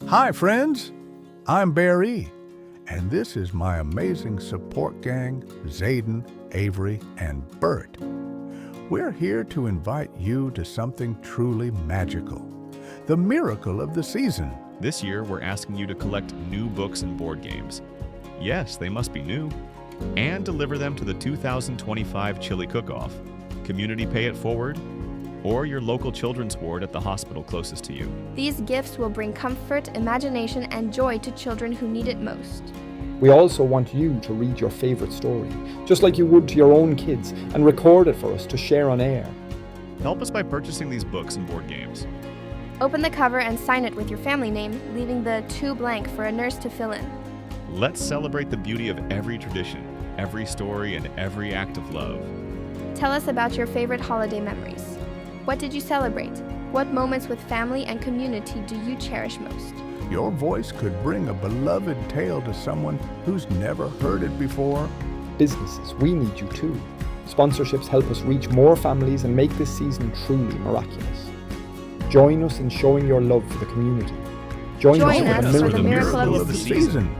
Hi, friends. I'm Barry, and this is my amazing support gang, Zayden, Avery, and Bert. We're here to invite you to something truly magical, the miracle of the season. This year, we're asking you to collect new books and board games. Yes, they must be new. And deliver them to the 2025 Chili Cook-Off, Community Pay It Forward, or your local children's ward at the hospital closest to you. These gifts will bring comfort, imagination, and joy to children who need it most. We also want you to read your favorite story, just like you would to your own kids, and record it for us to share on air. Help us by purchasing these books and board games. Open the cover and sign it with your family name, leaving the "to" blank for a nurse to fill in. Let's celebrate the beauty of every tradition, every story, and every act of love. Tell us about your favorite holiday memories. What did you celebrate? What moments with family and community do you cherish most? Your voice could bring a beloved tale to someone who's never heard it before. Businesses, we need you too. Sponsorships help us reach more families and make this season truly miraculous. Join us in showing your love for the community. Join us for the miracle of the season.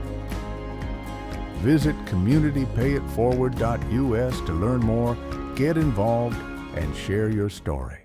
Visit communitypayitforward.us to learn more, get involved, and share your story.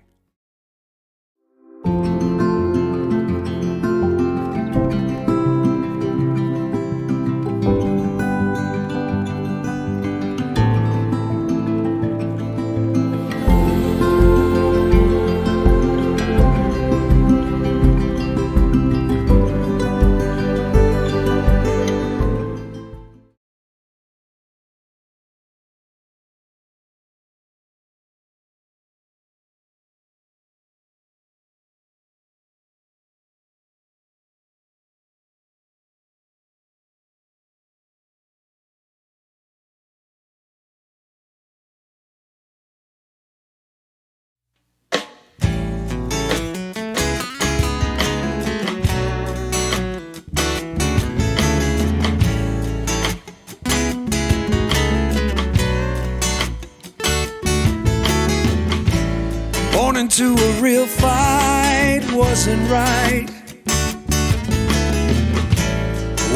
Born into a real fight wasn't right.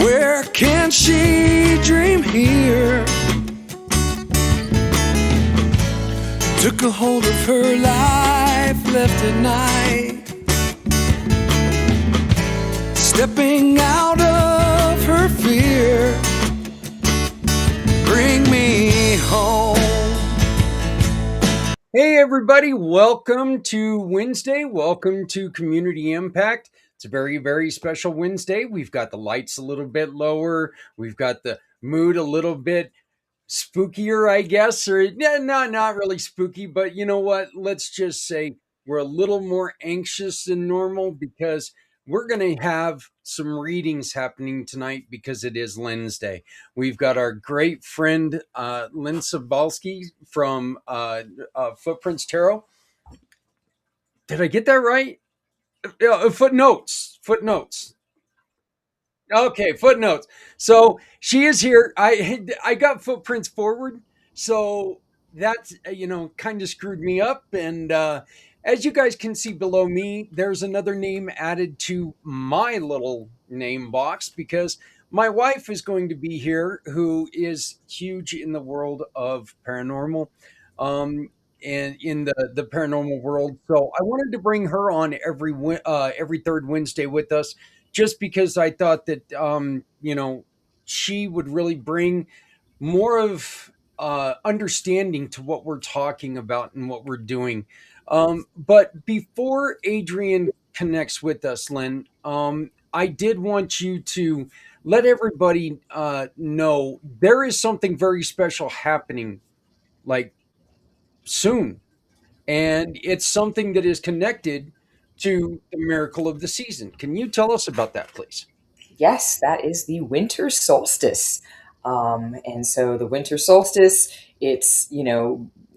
Where can she dream here? Took a hold of her life, left at night, stepping out of her fear. Bring me home. Hey everybody, welcome to Wednesday. Welcome to Community Impact. It's a very, very special Wednesday. We've got the lights a little bit lower. We've got the mood a little bit spookier, I guess, or not really spooky, but you know what? Let's just say we're a little more anxious than normal because we're going to have some readings happening tonight because it is Lynnsday. We've got our great friend, Lynn Balzkie from Footprints Tarot. Did I get that right? Footnotes. Okay, footnotes. So she is here. I got Footprints Forward, so that's kind of screwed me up. And as you guys can see below me, there's another name added to my little name box because my wife is going to be here, who is huge in the world of paranormal. And in the paranormal world, so I wanted to bring her on every third Wednesday with us, just because I thought that she would really bring more of understanding to what we're talking about and what we're doing. But before Adrienne connects with us, Lynn, I did want you to let everybody know there is something very special happening, like soon, and it's something that is connected to the miracle of the season. Can you tell us about that, please? Yes, that is the winter solstice. And so the winter solstice, it's,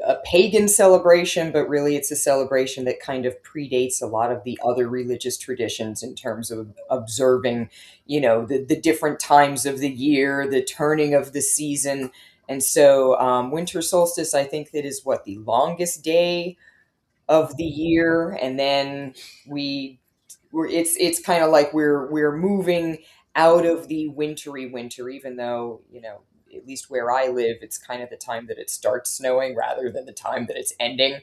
a pagan celebration, but really it's a celebration that kind of predates a lot of the other religious traditions in terms of observing, the different times of the year, the turning of the season. And so winter solstice, I think that is the longest day of the year. And then we it's kind of like we're moving out of the wintry winter, even though, at least where I live, it's kind of the time that it starts snowing rather than the time that it's ending.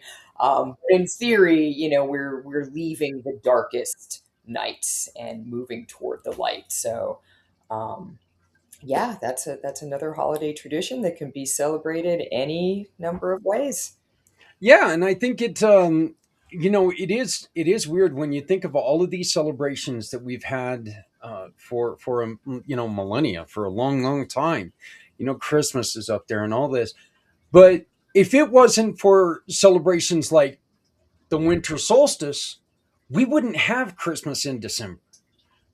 In theory, we're leaving the darkest nights and moving toward the light. So, yeah, that's another holiday tradition that can be celebrated any number of ways. Yeah, and I think it is weird when you think of all of these celebrations that we've had for millennia, for a long, long time. Christmas is up there and all this, but if it wasn't for celebrations like the winter solstice, we wouldn't have Christmas in December.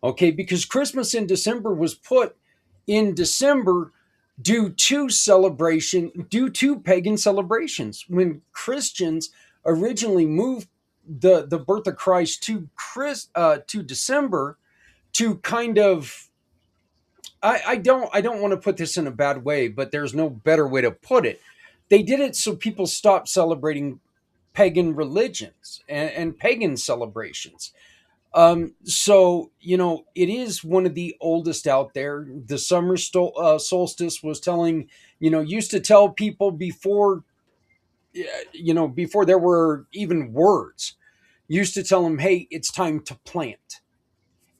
Okay, because Christmas in December was put in December due to pagan celebrations. When Christians originally moved the birth of Christ to December, to kind of, I don't want to put this in a bad way, but there's no better way to put it. They did it so people stopped celebrating pagan religions and pagan celebrations. So it is one of the oldest out there. The solstice was used to tell people before, before there were even words, used to tell them, hey, it's time to plant,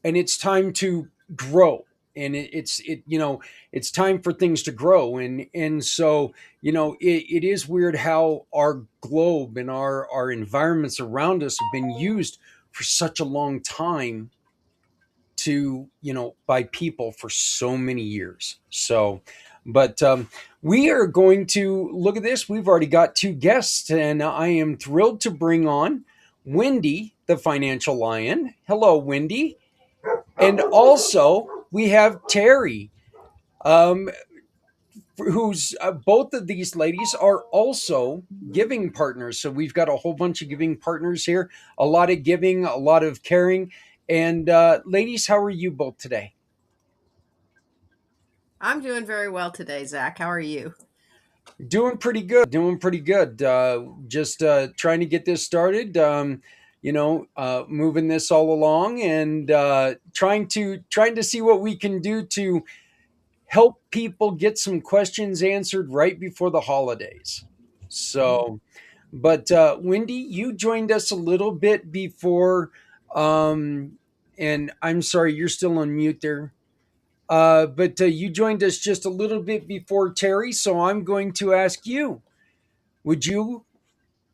and it's time to grow, and it's time for things to grow, and so it is weird how our globe and our environments around us have been used for such a long time to by people for so many years. So but we are going to look at this. We've already got two guests, and I am thrilled to bring on Wendy the Financial Lyon. Hello, Wendy. And also we have Terry, um, who's both of these ladies are also giving partners. So we've got a whole bunch of giving partners here, a lot of giving, a lot of caring. And ladies, how are you both today? I'm doing very well today, Zach. How are you? Doing pretty good. Doing pretty good. Just trying to get this started. Moving this all along, and trying to see what we can do to help people get some questions answered right before the holidays. So, but Wendy, you joined us a little bit before, and I'm sorry, you're still on mute there. But you joined us just a little bit before Terry, so I'm going to ask you, would you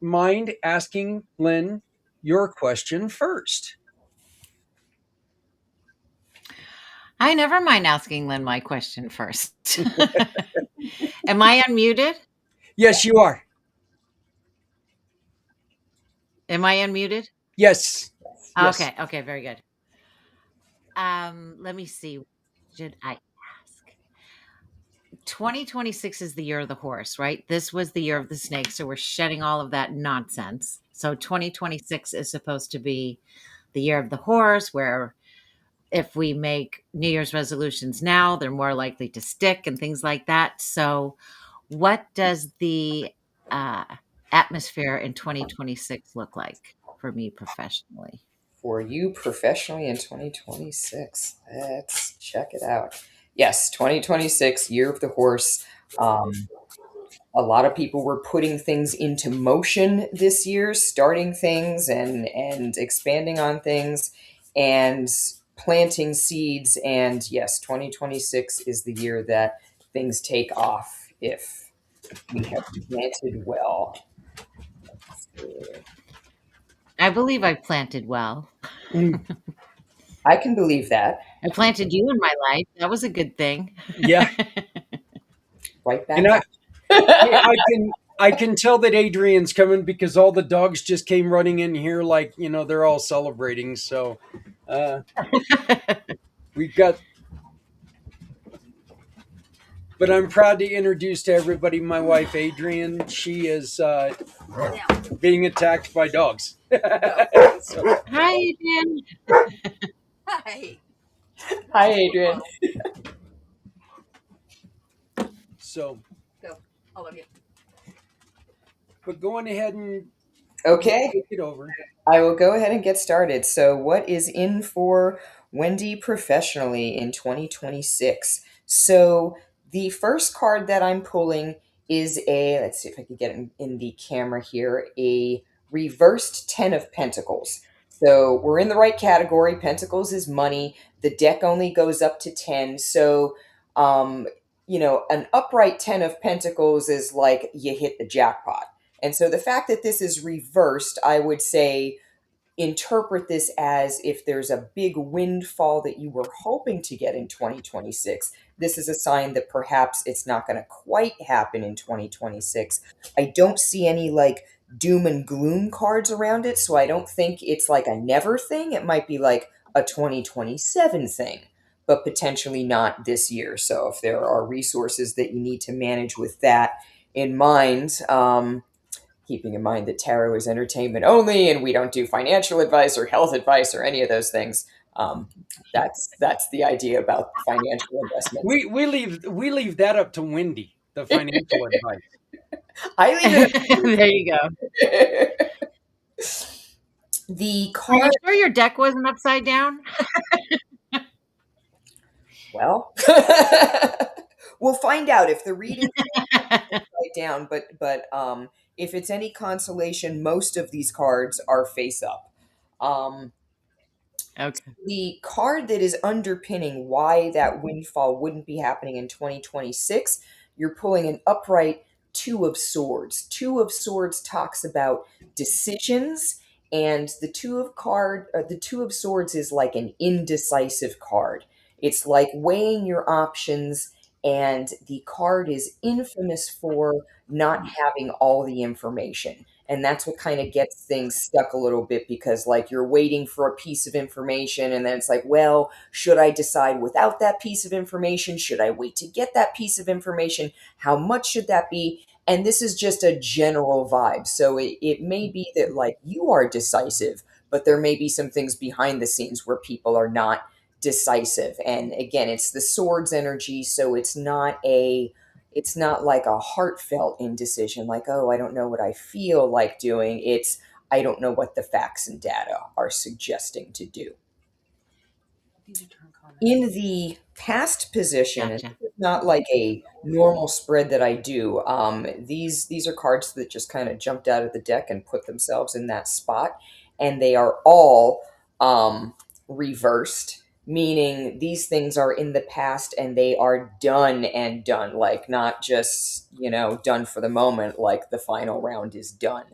mind asking Lynn your question first? I never mind asking Lynn my question first. Am I unmuted? Yes, you are. Am I unmuted? Yes. Yes. Okay, very good. Let me see. Should I ask? 2026 is the year of the horse, right? This was the year of the snake, so we're shedding all of that nonsense. So 2026 is supposed to be the year of the horse, where if we make New Year's resolutions now, they're more likely to stick and things like that. So, what does the uh, atmosphere in 2026 look like for me professionally? For you professionally in 2026, let's check it out. Yes, 2026, year of the horse. A lot of people were putting things into motion this year, starting things and expanding on things and planting seeds. And yes, 2026 is the year that things take off if we have planted well. I believe I planted well. I can believe that. I planted you in my life. That was a good thing. Yeah. Right back. And I can tell that Adrienne's coming because all the dogs just came running in here like, they're all celebrating. So we've got, but I'm proud to introduce to everybody my wife, Adrienne. She is being attacked by dogs. So, Hi, Adrienne. Hi. Hi, Adrienne. so, Go. All of you. but going ahead and Okay. take it over. I will go ahead and get started. So, what is in for Wendy professionally in 2026? So, the first card that I'm pulling is let's see if I can get it in the camera here, a reversed 10 of Pentacles. So, we're in the right category. Pentacles is money. The deck only goes up to 10. So, um, an upright 10 of Pentacles is like you hit the jackpot. And so the fact that this is reversed, I would say, interpret this as if there's a big windfall that you were hoping to get in 2026. This is a sign that perhaps it's not going to quite happen in 2026. I don't see any like doom and gloom cards around it, so I don't think it's like a never thing. It might be like a 2027 thing, but potentially not this year. So if there are resources that you need to manage with that in mind, keeping in mind that tarot is entertainment only and we don't do financial advice or health advice or any of those things. That's the idea about financial investments. We leave that up to Wendy, the financial advice. I leave it. There you go. The Are card. you sure your deck wasn't upside down? Well, we'll find out if the reading upside down. But if it's any consolation, most of these cards are face up. Okay. The card that is underpinning why that windfall wouldn't be happening in 2026, you're pulling an upright Two of Swords. Two of Swords talks about decisions, and the Two of Swords is like an indecisive card. It's like weighing your options, and the card is infamous for not having all the information. And that's what kind of gets things stuck a little bit, because like you're waiting for a piece of information and then it's like, well, should I decide without that piece of information? Should I wait to get that piece of information? How much should that be? And this is just a general vibe. So it may be that like you are decisive, but there may be some things behind the scenes where people are not decisive. And again, it's the swords energy, so it's not like a heartfelt indecision, like, oh, I don't know what I feel like doing. It's, I don't know what the facts and data are suggesting to do. In the past position, and Gotcha. this is not like a normal spread that I do, these are cards that just kind of jumped out of the deck and put themselves in that spot, and they are all reversed, meaning these things are in the past and they are done and done, like not just, done for the moment, like the final round is done.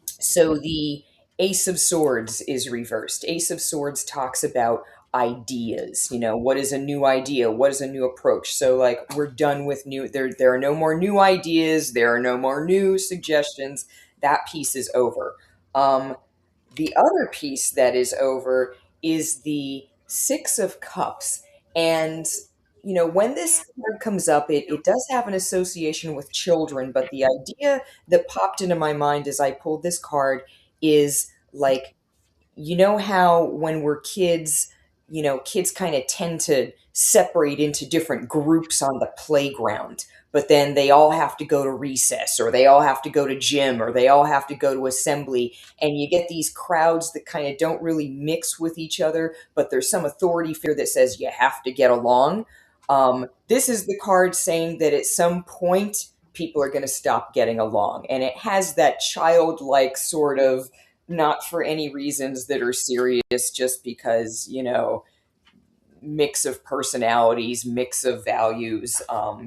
So the Ace of Swords is reversed. Ace of Swords talks about ideas. What is a new idea? What is a new approach? So like we're done with there are no more new ideas, there are no more new suggestions. That piece is over. The other piece that is over is the Six of Cups. And, when this card comes up, it does have an association with children, but the idea that popped into my mind as I pulled this card is like, how when we're kids, kids kind of tend to separate into different groups on the playground, but then they all have to go to recess, or they all have to go to gym, or they all have to go to assembly. And you get these crowds that kind of don't really mix with each other, but there's some authority figure that says you have to get along. This is the card saying that at some point, people are going to stop getting along. And it has that childlike sort of, not for any reasons that are serious, just because, mix of personalities, mix of values.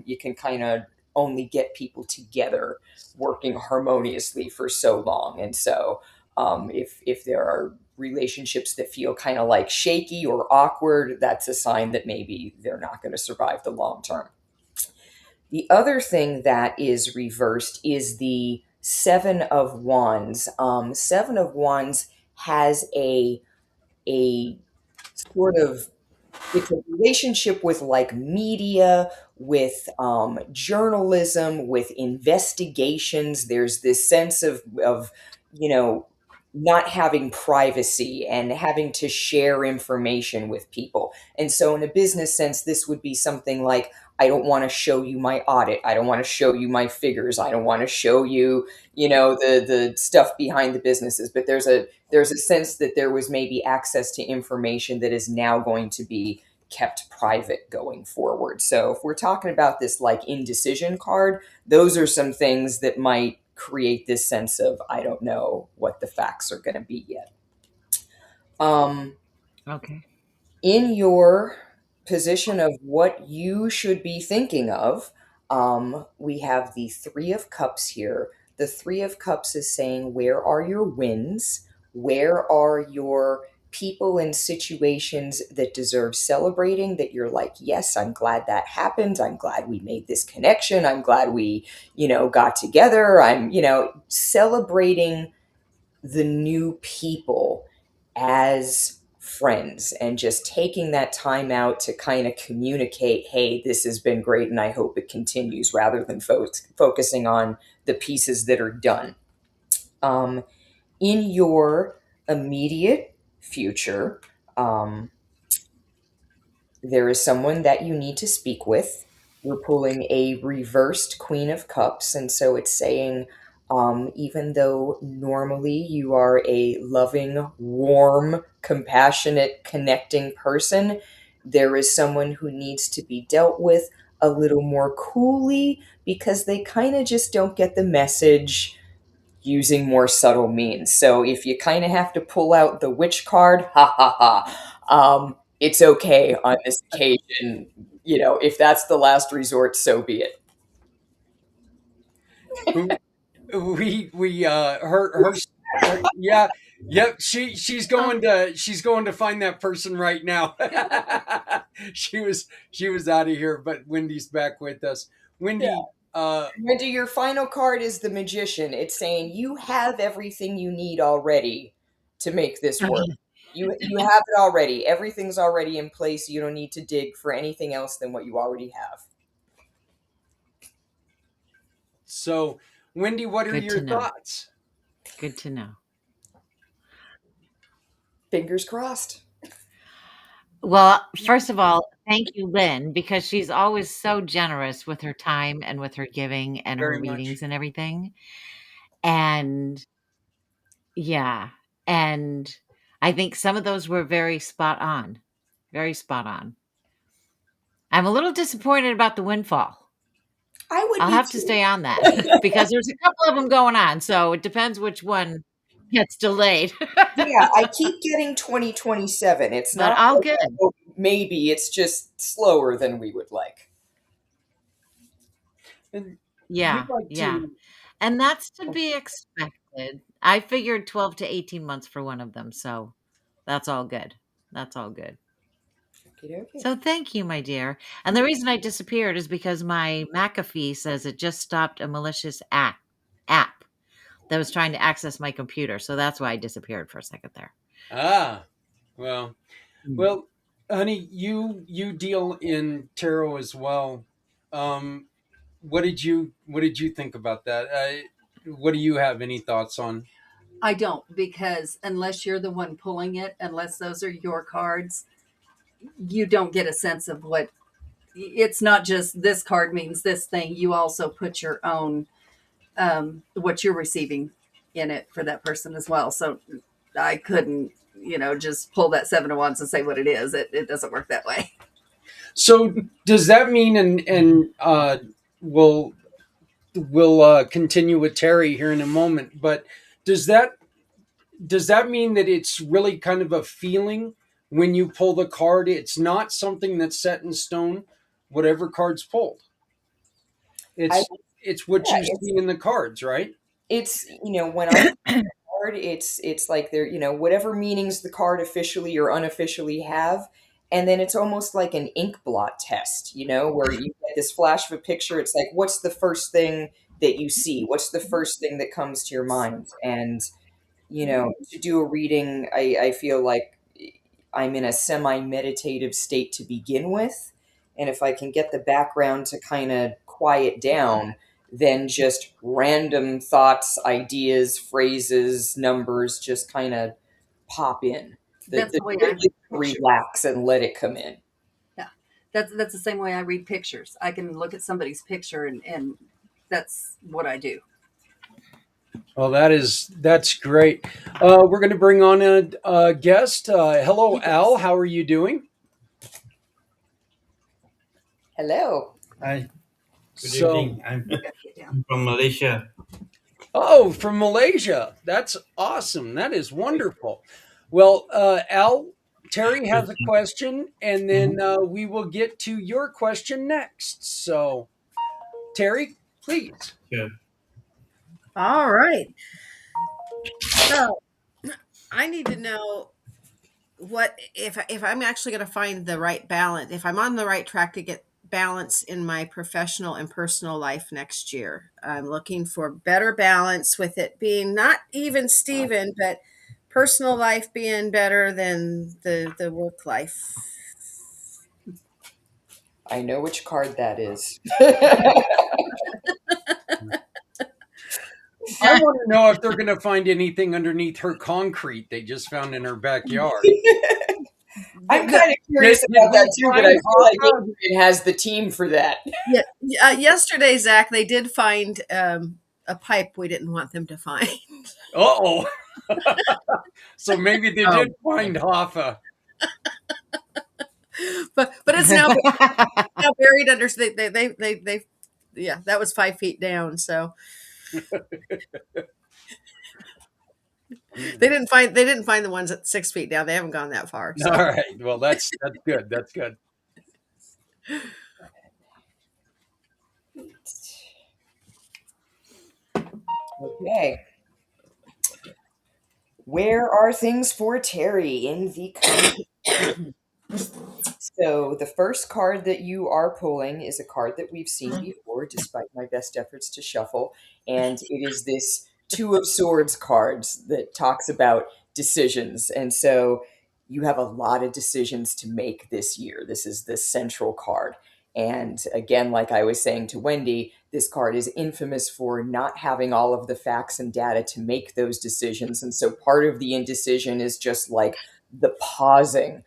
You can kind of only get people together working harmoniously for so long. And so if there are relationships that feel kind of like shaky or awkward, that's a sign that maybe they're not going to survive the long term. The other thing that is reversed is the Seven of Wands. Seven of Wands has a sort of, it's a relationship with like media, with journalism, with investigations. There's this sense of not having privacy and having to share information with people. And so in a business sense, this would be something like, I don't want to show you my audit. I don't want to show you my figures. I don't want to show you, the stuff behind the businesses. But there's a sense that there was maybe access to information that is now going to be kept private going forward. So if we're talking about this like indecision card, those are some things that might create this sense of, I don't know what the facts are going to be yet. Okay. In your position of what you should be thinking of, we have the Three of Cups here. The Three of Cups is saying, where are your wins? Where are your people and situations that deserve celebrating, that you're like, yes, I'm glad that happened. I'm glad we made this connection. I'm glad we, got together. I'm, celebrating the new people as friends and just taking that time out to kind of communicate, hey, this has been great and I hope it continues, rather than focusing on the pieces that are done. In your immediate future, there is someone that you need to speak with. We're pulling a reversed Queen of Cups, and so it's saying, even though normally you are a loving, warm, compassionate, connecting person, there is someone who needs to be dealt with a little more coolly, because they kind of just don't get the message using more subtle means. So if you kind of have to pull out the witch card, ha ha ha, it's okay on this occasion. If that's the last resort, so be it. Yeah, yep. She's going to find that person right now. She was out of here, but Wendy's back with us. Wendy, Wendy, your final card is the Magician. It's saying you have everything you need already to make this work. You have it already. Everything's already in place. You don't need to dig for anything else than what you already have. so Wendy, what are Good your to know. thoughts? Good to know. Fingers crossed. Well, first of all, thank you, Lynn, because she's always so generous with her time and with her giving and her Very readings much. and everything. And yeah, and I think some of those were very spot on. Very spot on. I'm a little disappointed about the windfall. I would I'll be have to too. stay on that because there's a couple of them going on, so it depends which one gets delayed. Yeah, I keep getting 2027. It's But not all like, good. oh, maybe it's just slower than we would like. And Yeah, we'd like yeah. to. And that's to be expected. I figured 12 to 18 months for one of them, so that's all good. That's all good. Okey-dokey. So thank you, my dear. And the reason I disappeared is because my McAfee says it just stopped a malicious app that was trying to access my computer. So that's why I disappeared for a second there. Well, Mm. well, honey, you deal in tarot as well. Um, what did you think about that? What do you have any thoughts on? I don't, because unless you're the one pulling it, unless those are your cards, you don't get a sense of what it's not just this card means this thing. You also put your own what you're receiving in it for that person as well. So I couldn't, just pull that Seven of Wands and say what it is. It doesn't work that way. So does that mean, and we'll continue with Terry here in a moment, but does that mean that it's really kind of a feeling when you pull the card? It's not something that's set in stone. Whatever card's pulled, I it's what Yeah, you see in the cards, right? it's when I card, it's like there, whatever meanings the card officially or unofficially have, and then it's almost like an ink blot test, where you get this flash of a picture. It's like, what's the first thing that you see? What's the first thing that comes to your mind? And to do a reading, I feel like I'm in a semi-meditative state to begin with, and if I can get the background to kind of quiet down, then just random thoughts, ideas, phrases, numbers just kind of pop in. The That's the the way trick I is to picture. relax and let it come in. Yeah, That's the same way I read pictures. I can look at somebody's picture and that's what I do. Well, that's great. We're going to bring on a guest. Hello, Al. How are you doing? Hello. Hi, good So, evening. I'm from Malaysia. oh, from Malaysia. That's awesome. That is wonderful. Well, Al, Terry has a question, and then we will get to your question next. So, Terry, please. Sure. All right. So I need to know what if I'm actually going to find the right balance, if I'm on the right track to get balance in my professional and personal life next year. I'm looking for better balance with it being not even Steven, but personal life being better than the work life. I know which card that is. I want to know if they're going to find anything underneath her concrete they just found in her backyard. I'm kind of curious about that too, but I feel like Adrienne has the team for that. Yeah, yesterday, Zach, they did find a pipe we didn't want them to find. Uh-oh. So maybe they did find Hoffa. But it's now buried under. They yeah, that was 5 feet down. So they didn't find the ones at 6 feet down. They haven't gone that far. So. All right. Well, that's good. That's good. Okay. Where are things for Terry in the coming? So the first card that you are pulling is a card that we've seen before, despite my best efforts to shuffle. And it is this Two of Swords cards that talks about decisions. And so you have a lot of decisions to make this year. This is the central card. And again, like I was saying to Wendy, this card is infamous for not having all of the facts and data to make those decisions. And so part of the indecision is just like the pausing.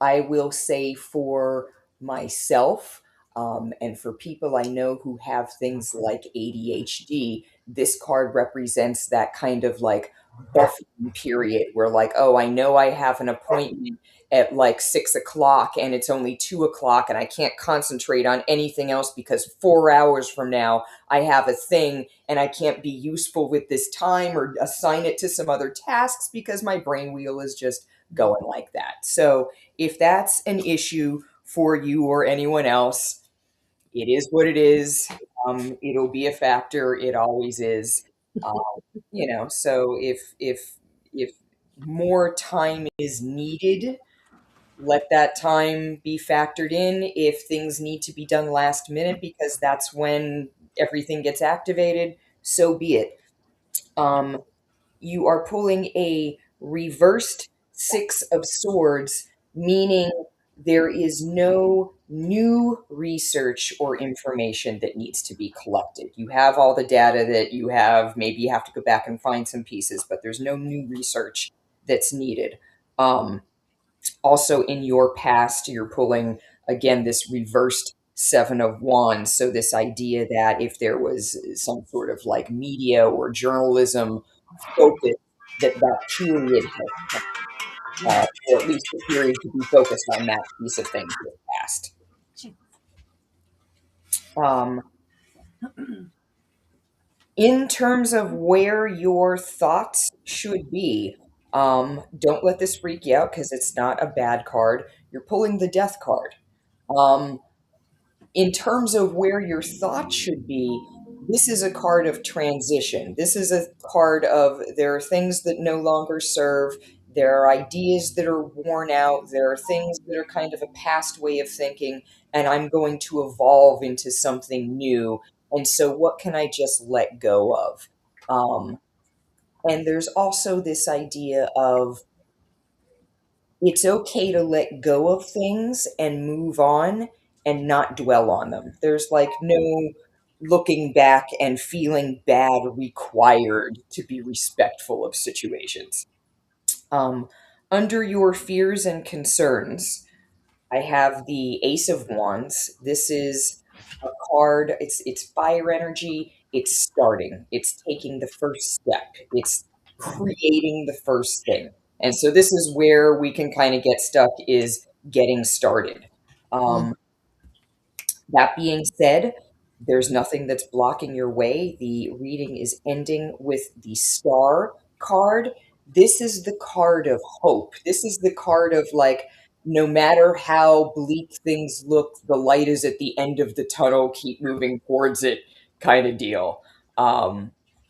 I will say for myself, and for people I know who have things like ADHD, this card represents that kind of like buffering period where, like, oh, I know I have an appointment at like 6 o'clock and it's only 2 o'clock and I can't concentrate on anything else because 4 hours from now I have a thing and I can't be useful with this time or assign it to some other tasks because my brain wheel is just going like that. So if that's an issue for you or anyone else, it is what it is. It'll be a factor. It always is. So if more time is needed, let that time be factored in. If things need to be done last minute because that's when everything gets activated, so be it. You are pulling a reversed Six of Swords, meaning there is no new research or information that needs to be collected. You have all the data that you have. Maybe you have to go back and find some pieces, but there's no new research that's needed. Also, in your past, you're pulling, again, this reversed Seven of Wands. So this idea that if there was some sort of like media or journalism focus, that period has or at least the period to be focused on that piece of things in the past. In terms of where your thoughts should be, don't let this freak you out because it's not a bad card. You're pulling the Death card. In terms of where your thoughts should be, this is a card of transition. This is a card of there are things that no longer serve. There are ideas that are worn out. There are things that are kind of a past way of thinking, and I'm going to evolve into something new. And so what can I just let go of? And there's also this idea of it's okay to let go of things and move on and not dwell on them. There's like no looking back and feeling bad required to be respectful of situations. Under your fears and concerns, I have the Ace of Wands. This is a card. It's fire energy. It's starting. It's taking the first step. It's creating the first thing. And so this is where we can kind of get stuck, is getting started. Um, that being said, there's nothing that's blocking your way. The reading is ending with the Star card. This is the card of hope. This is the card of, like, no matter how bleak things look, the light is at the end of the tunnel, keep moving towards it kind of deal.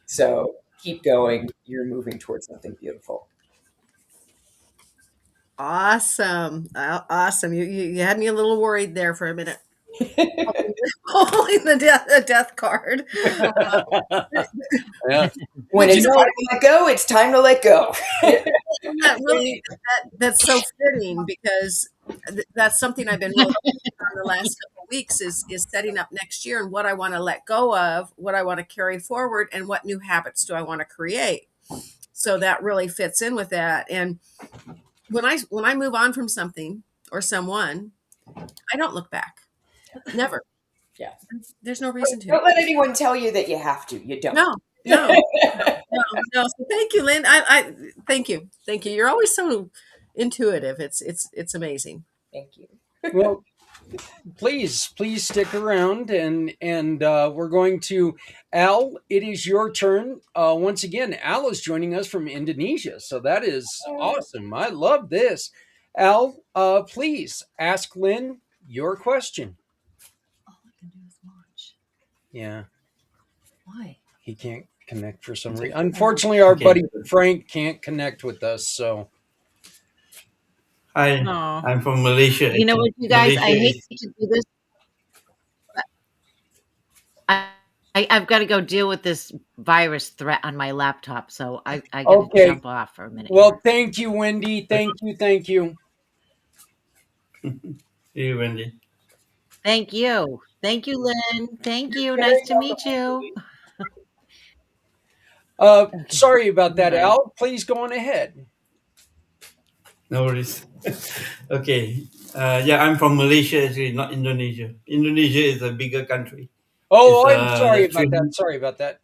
So keep going. You're moving towards something beautiful. Awesome. Awesome. You had me a little worried there for a minute. Holding the death card. Yeah. When it's time to let go, it's time to let go. That's so fitting, because that's something I've been really on the last couple of weeks, is setting up next year and what I want to let go of, what I want to carry forward, and what new habits do I want to create. So that really fits in with that. And when I move on from something or someone, I don't look back. Never. Yeah. There's no reason to. Don't let anyone tell you that you have to. You don't. No. So thank you, Lynn. I thank you. You're always so intuitive. It's amazing. Thank you. Well, please stick around, and we're going to Al. It is your turn once again. Al is joining us from Indonesia, so that is awesome. I love this. Al, please ask Lynn your question. All I can do is watch. Yeah. Why? He can't connect for some reason. Unfortunately, our buddy Frank can't connect with us. So, Hi, Aw. I'm from Malaysia. You know what, you guys, I Malaysia hate to do this. I've got to go deal with this virus threat on my laptop, so I got to Okay. jump off for a minute. well, thank you, Wendy. Thank you. See you, Wendy. Thank you, Lynn. Thank you. Nice to meet you. Sorry about that, Bye. Al. Please go on ahead. No worries. Okay. Yeah, I'm from Malaysia, actually, not Indonesia. Indonesia is a bigger country. Oh, It's, I'm sorry that's about that. Sorry about that.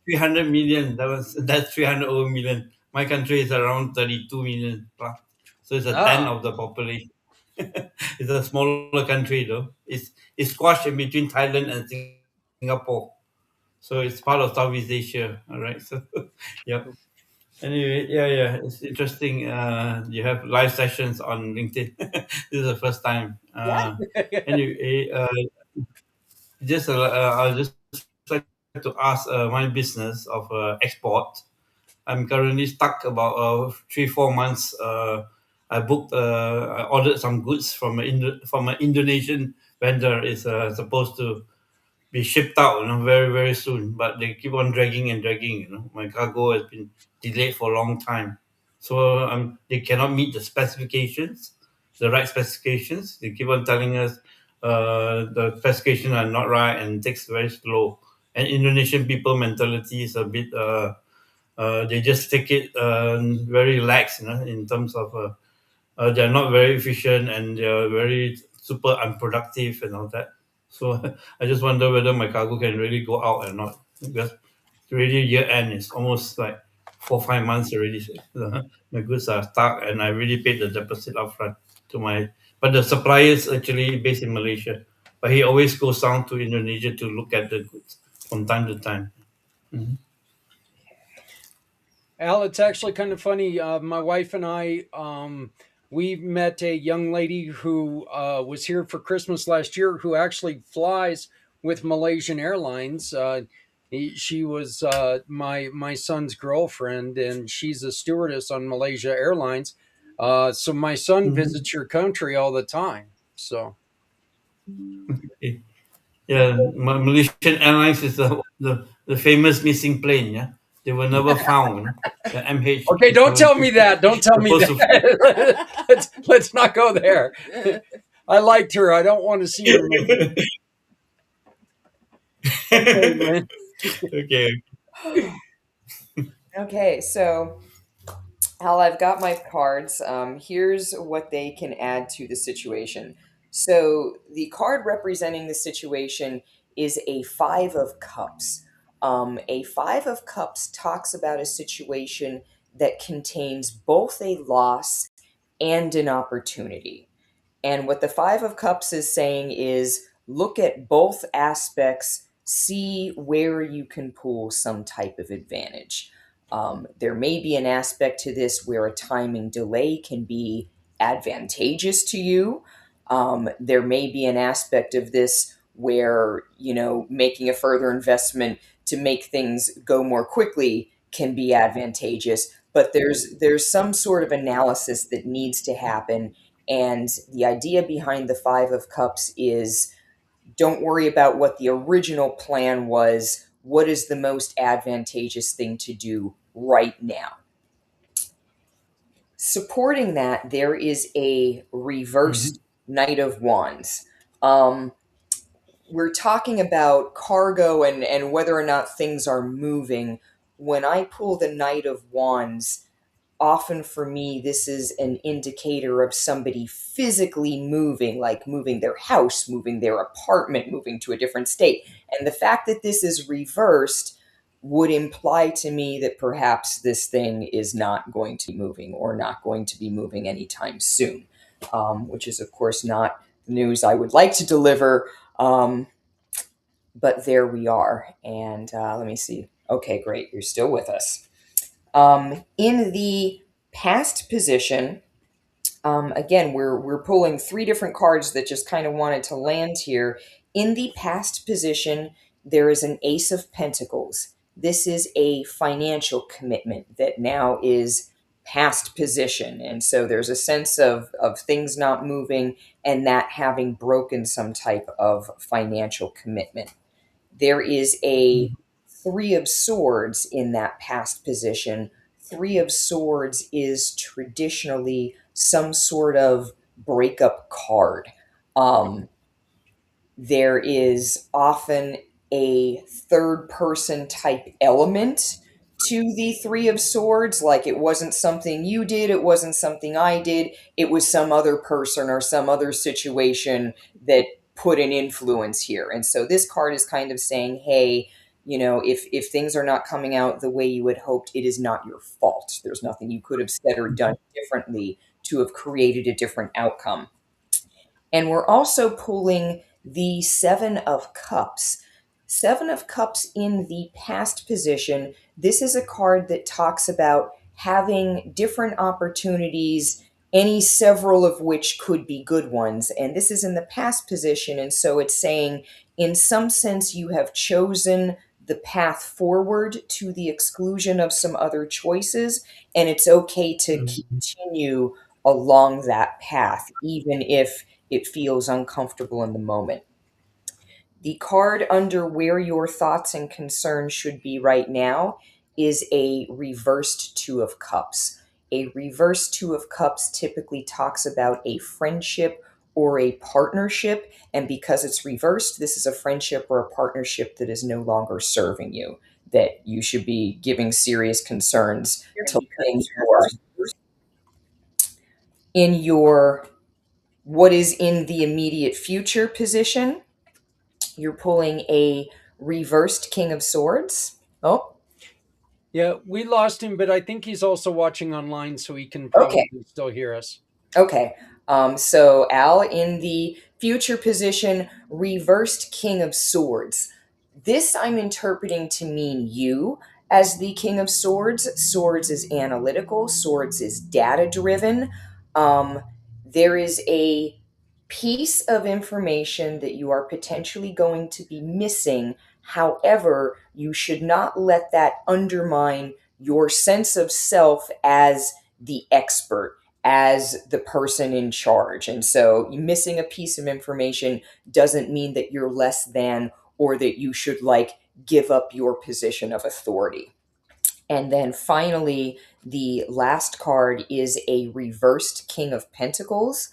300 million. That's 300 over million. My country is around 32 million plus. So it's a 10 of the population. It's a smaller country though. It's squashed in between Thailand and Singapore. So it's part of Southeast Asia. All right. So yeah. Anyway, yeah, it's interesting. You have live sessions on LinkedIn. This is the first time. Anyway, I'll just like to ask my business of export. I'm currently stuck about 3-4 months. I ordered some goods from an Indonesian vendor. Is supposed to be shipped out, very very soon. But they keep on dragging and dragging. My cargo has been delayed for a long time. So they cannot meet the specifications, the right specifications. They keep on telling us the specifications are not right and it takes very slow. And Indonesian people mentality is a bit. They just take it very lax, in terms of they're not very efficient and they're very super unproductive and all that. So I just wonder whether my cargo can really go out or not, because it's already year end. It's almost like 4-5 months already. My goods are stuck, and I really paid the deposit upfront to my. But the supplier is actually based in Malaysia, but he always goes down to Indonesia to look at the goods from time to time. Mhm. Al, it's actually kind of funny. My wife and I, we met a young lady who was here for Christmas last year, who actually flies with Malaysian Airlines. She was my son's girlfriend, and she's a stewardess on Malaysia Airlines. So my son visits your country all the time. So Yeah, Malaysian Airlines is the famous missing plane. Yeah, they were never found. The MH. Okay, don't tell me that. Don't tell me that. let's not go there. I liked her. I don't want to see her. Okay. Okay, so Al, I've got my cards. Here's what they can add to the situation. So, the card representing the situation is a Five of Cups. A Five of Cups talks about a situation that contains both a loss and an opportunity. And what the Five of Cups is saying is look at both aspects, see where you can pull some type of advantage. There may be an aspect to this where a timing delay can be advantageous to you. There may be an aspect of this where, making a further investment to make things go more quickly can be advantageous. But there's some sort of analysis that needs to happen, and the idea behind the Five of Cups is don't worry about what the original plan was. What is the most advantageous thing to do right now? Supporting that, there is a reversed Knight of Wands. We're talking about cargo and whether or not things are moving. When I pull the Knight of Wands, often for me, this is an indicator of somebody physically moving, like moving their house, moving their apartment, moving to a different state. And the fact that this is reversed would imply to me that perhaps this thing is not going to be moving or not going to be moving anytime soon, which is, of course, not the news I would like to deliver. But there we are. And let me see. Okay, great. You're still with us. In the past position, again, we're pulling three different cards that just kind of wanted to land here. In the past position, there is an Ace of Pentacles. This is a financial commitment that now is past position. And so there's a sense of things not moving and that having broken some type of financial commitment. There is a Three of Swords in that past position. Three of Swords is traditionally some sort of breakup card. There is often a third person type element to the Three of Swords, like it wasn't something you did, it wasn't something I did, it was some other person or some other situation that put an influence here. And so this card is kind of saying, hey, if things are not coming out the way you had hoped, it is not your fault. There's nothing you could have said or done differently to have created a different outcome. And we're also pulling the Seven of Cups. Seven of Cups in the past position. This is a card that talks about having different opportunities, any several of which could be good ones. And this is in the past position. And so it's saying, in some sense, you have chosen the path forward to the exclusion of some other choices. And it's okay to continue along that path, even if it feels uncomfortable in the moment. The card under where your thoughts and concerns should be right now is a reversed Two of Cups. A reversed Two of Cups typically talks about a friendship or a partnership, and because it's reversed, this is a friendship or a partnership that is no longer serving you, that you should be giving serious concerns to things in your what is in the immediate future position. You're pulling a reversed King of Swords. Oh, Yeah, we lost him, but I think he's also watching online, so he can probably still hear us. Okay. So Al, in the future position, reversed King of Swords. This I'm interpreting to mean you as the King of Swords. Swords is analytical. Swords is data driven. There is a piece of information that you are potentially going to be missing. However, you should not let that undermine your sense of self as the expert, as the person in charge. And so missing a piece of information doesn't mean that you're less than or that you should give up your position of authority. And then finally, the last card is a reversed King of Pentacles.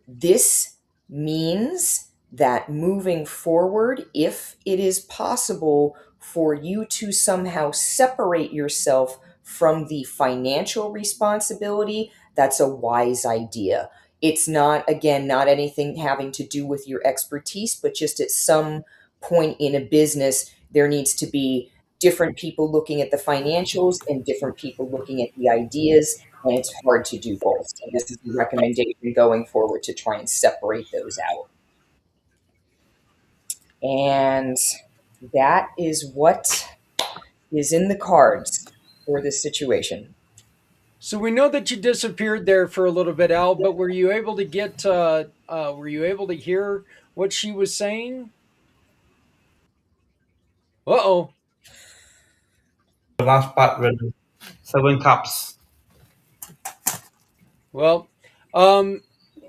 This means that moving forward, if it is possible for you to somehow separate yourself from the financial responsibility, that's a wise idea. It's not, again, not anything having to do with your expertise, but just at some point in a business, there needs to be different people looking at the financials and different people looking at the ideas, and it's hard to do both. So this is the recommendation going forward, to try and separate those out. And that is what is in the cards for this situation. So we know that you disappeared there for a little bit, Al, but were you able to get were you able to hear what she was saying? Uh-oh. The last part with the 7 cups. Well,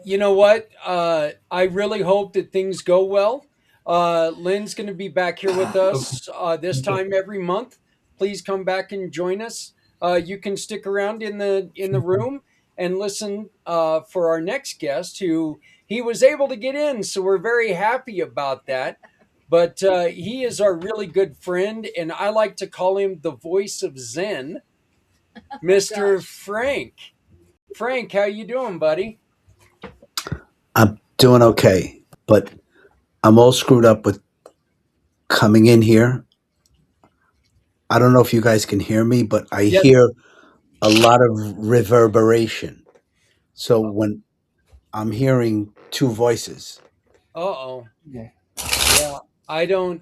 you know what? I really hope that things go well. Lynn's going to be back here with us this time every month. Please come back and join us. You can stick around in the room and listen for our next guest, who he was able to get in, so we're very happy about that. But he is our really good friend, and I like to call him the voice of Zen, Mr. Frank. Frank, how you doing, buddy? I'm doing okay, but I'm all screwed up with coming in here. I don't know if you guys can hear me, but I Yes. hear a lot of reverberation. So when I'm hearing two voices, Uh-oh. Yeah. Yeah. I don't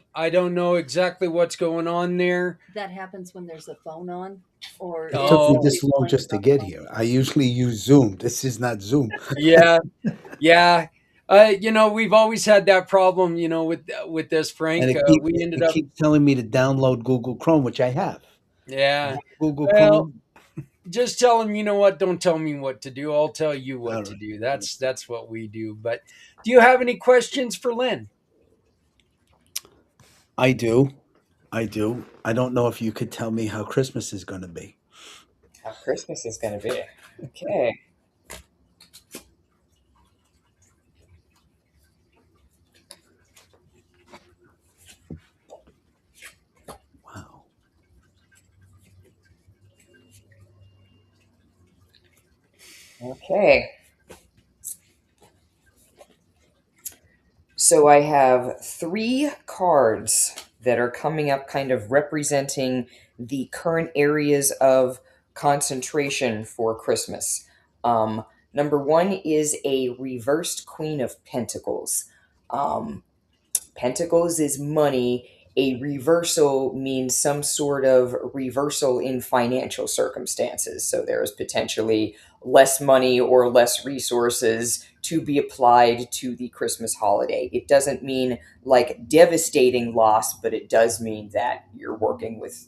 know exactly what's going on there. That happens when there's a phone on, or it if took me Oh, this somebody's long playing just to the get phone. here. I usually use Zoom. This is not Zoom. yeah. Yeah. We've always had that problem, with this, And Frank. it keep We ended it up, keeps telling me to download Google Chrome, which I have. yeah. Google Well, Chrome. just tell him, you know what, don't tell me what to do. I'll tell you All what to right. do. That's what we do. But do you have any questions for Lynn? I do. I do. I don't know if you could tell me how Christmas is going to be. How Christmas is going to be. Okay. Wow. Okay. So I have 3 cards that are coming up, kind of representing the current areas of concentration for Christmas. Number 1 is a reversed Queen of Pentacles. Pentacles is money. A reversal means some sort of reversal in financial circumstances. So there is potentially less money or less resources to be applied to the Christmas holiday. It doesn't mean like devastating loss, but it does mean that you're working with,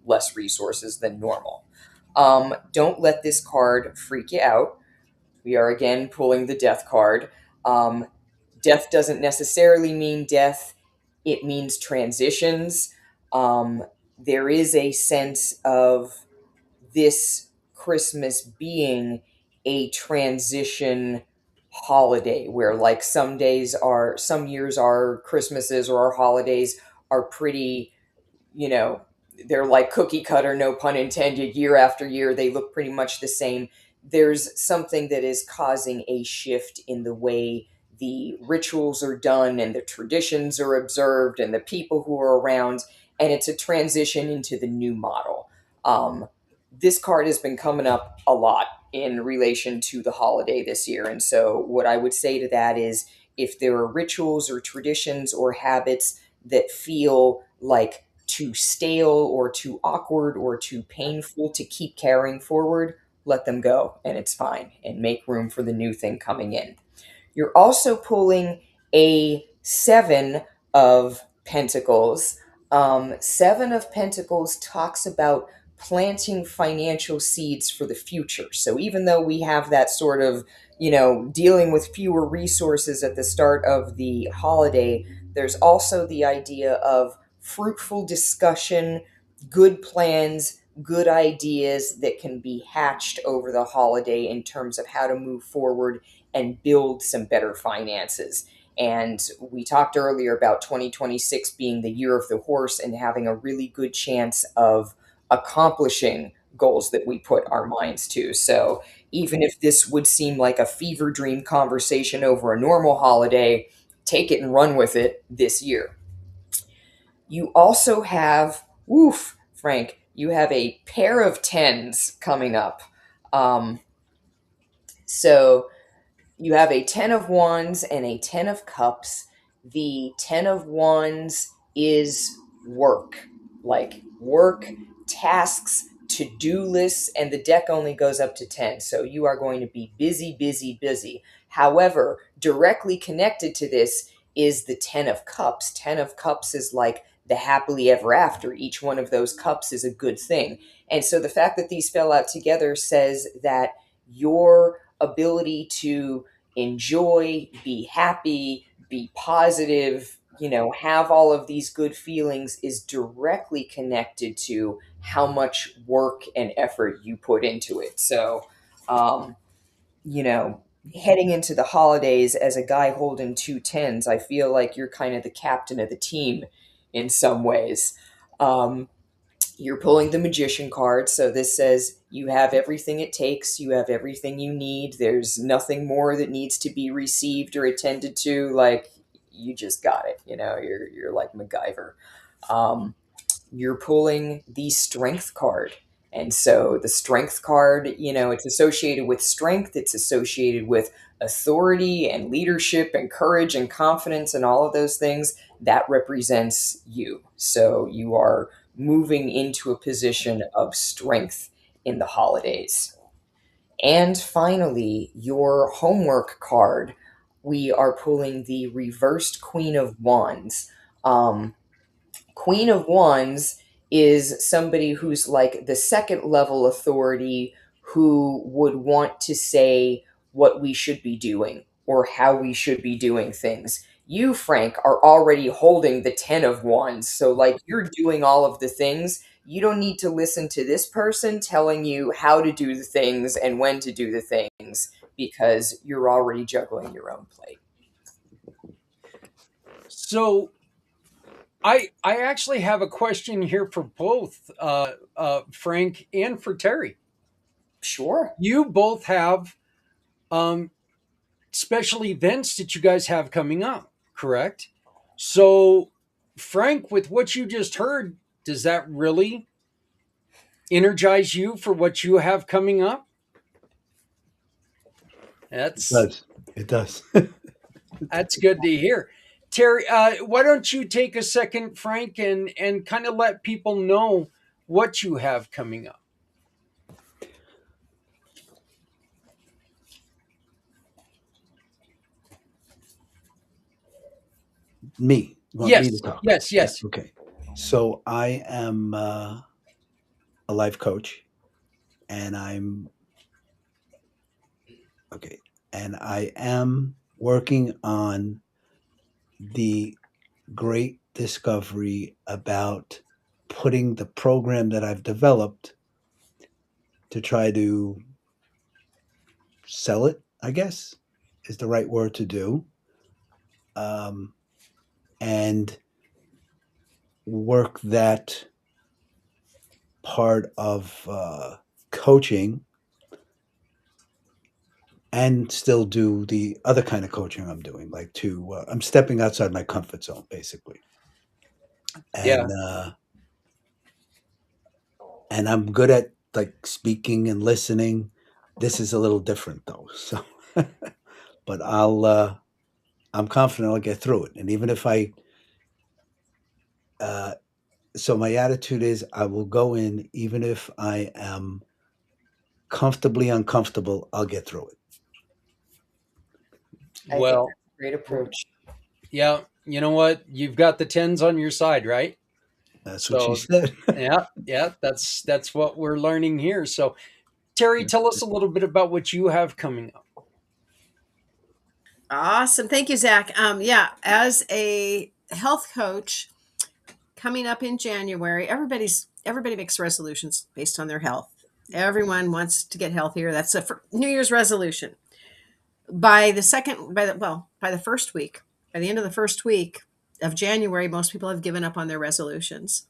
less resources than normal. Don't let this card freak you out. We are again pulling the death card. Death doesn't necessarily mean death, it means transitions. There is a sense of this Christmas being a transition holiday where, like, some years our Christmases or our holidays are pretty, you know, they're like cookie cutter, no pun intended, year after year. They look pretty much the same. There's something that is causing a shift in the way the rituals are done and the traditions are observed and the people who are around. And it's a transition into the new model. This card has been coming up a lot in relation to the holiday this year. And so, what I would say to that is, if there are rituals or traditions or habits that feel like too stale or too awkward or too painful to keep carrying forward, let them go and it's fine, and make room for the new thing coming in. You're also pulling a 7 of Pentacles. 7 of Pentacles talks about planting financial seeds for the future. So even though we have that sort of, dealing with fewer resources at the start of the holiday, there's also the idea of fruitful discussion, good plans, good ideas that can be hatched over the holiday in terms of how to move forward and build some better finances. And we talked earlier about 2026 being the year of the horse and having a really good chance of accomplishing goals that we put our minds to. So even if this would seem like a fever dream conversation over a normal holiday, take it and run with it this year. You also have, woof, Frank, you have a pair of tens coming up. So you have a 10 of wands and a 10 of cups. The 10 of wands is work, like work, tasks, to-do lists, and the deck only goes up to 10. So you are going to be busy, busy, busy. However, directly connected to this is the 10 of cups. 10 of cups is like the happily ever after. Each one of those cups is a good thing. And so the fact that these fell out together says that your ability to enjoy, be happy, be positive, have all of these good feelings is directly connected to how much work and effort you put into it. So, you know, heading into the holidays as a guy holding two tens, I feel like you're kind of the captain of the team in some ways. You're pulling the magician card. So this says you have everything it takes. You have everything you need. There's nothing more that needs to be received or attended to. Like, you just got it. You're like MacGyver. You're pulling the strength card. And so the strength card, it's associated with strength. It's associated with authority and leadership and courage and confidence and all of those things. That represents you. So you are moving into a position of strength in the holidays. And finally, your homework card. We are pulling the reversed Queen of Wands. Queen of Wands is somebody who's like the second level authority who would want to say what we should be doing or how we should be doing things. You, Frank, are already holding the 10 of Wands. So, like, you're doing all of the things. You don't need to listen to this person telling you how to do the things and when to do the things because you're already juggling your own plate. So I actually have a question here for both Frank and for Terry. Sure. You both have special events that you guys have coming up, correct? So, Frank, with what you just heard, does that really energize you for what you have coming up? It does. That's good to hear. Terry, why don't you take a second, Frank, and kind of let people know what you have coming up? Me. You want Yes, me to talk? yes. Okay. So I am a life coach, and I am working on the great discovery about putting the program that I've developed to try to sell it, I guess, is the right word to do. And work that part of coaching and still do the other kind of coaching I'm doing, like I'm stepping outside my comfort zone, basically. And, and I'm good at like speaking and listening. This is a little different though. So, but I'm confident I'll get through it. And even if so my attitude is I will go in, even if I am comfortably uncomfortable, I'll get through it. I think that's a great approach. Yeah, you know what? You've got the tens on your side, right? That's what she said. yeah, that's what we're learning here. So, Terry, tell us a little bit about what you have coming up. Awesome. Thank you, Zach. As a health coach coming up in January, everybody makes resolutions based on their health. Everyone wants to get healthier. That's a New Year's resolution. By the first week, by the end of the first week of January, most people have given up on their resolutions.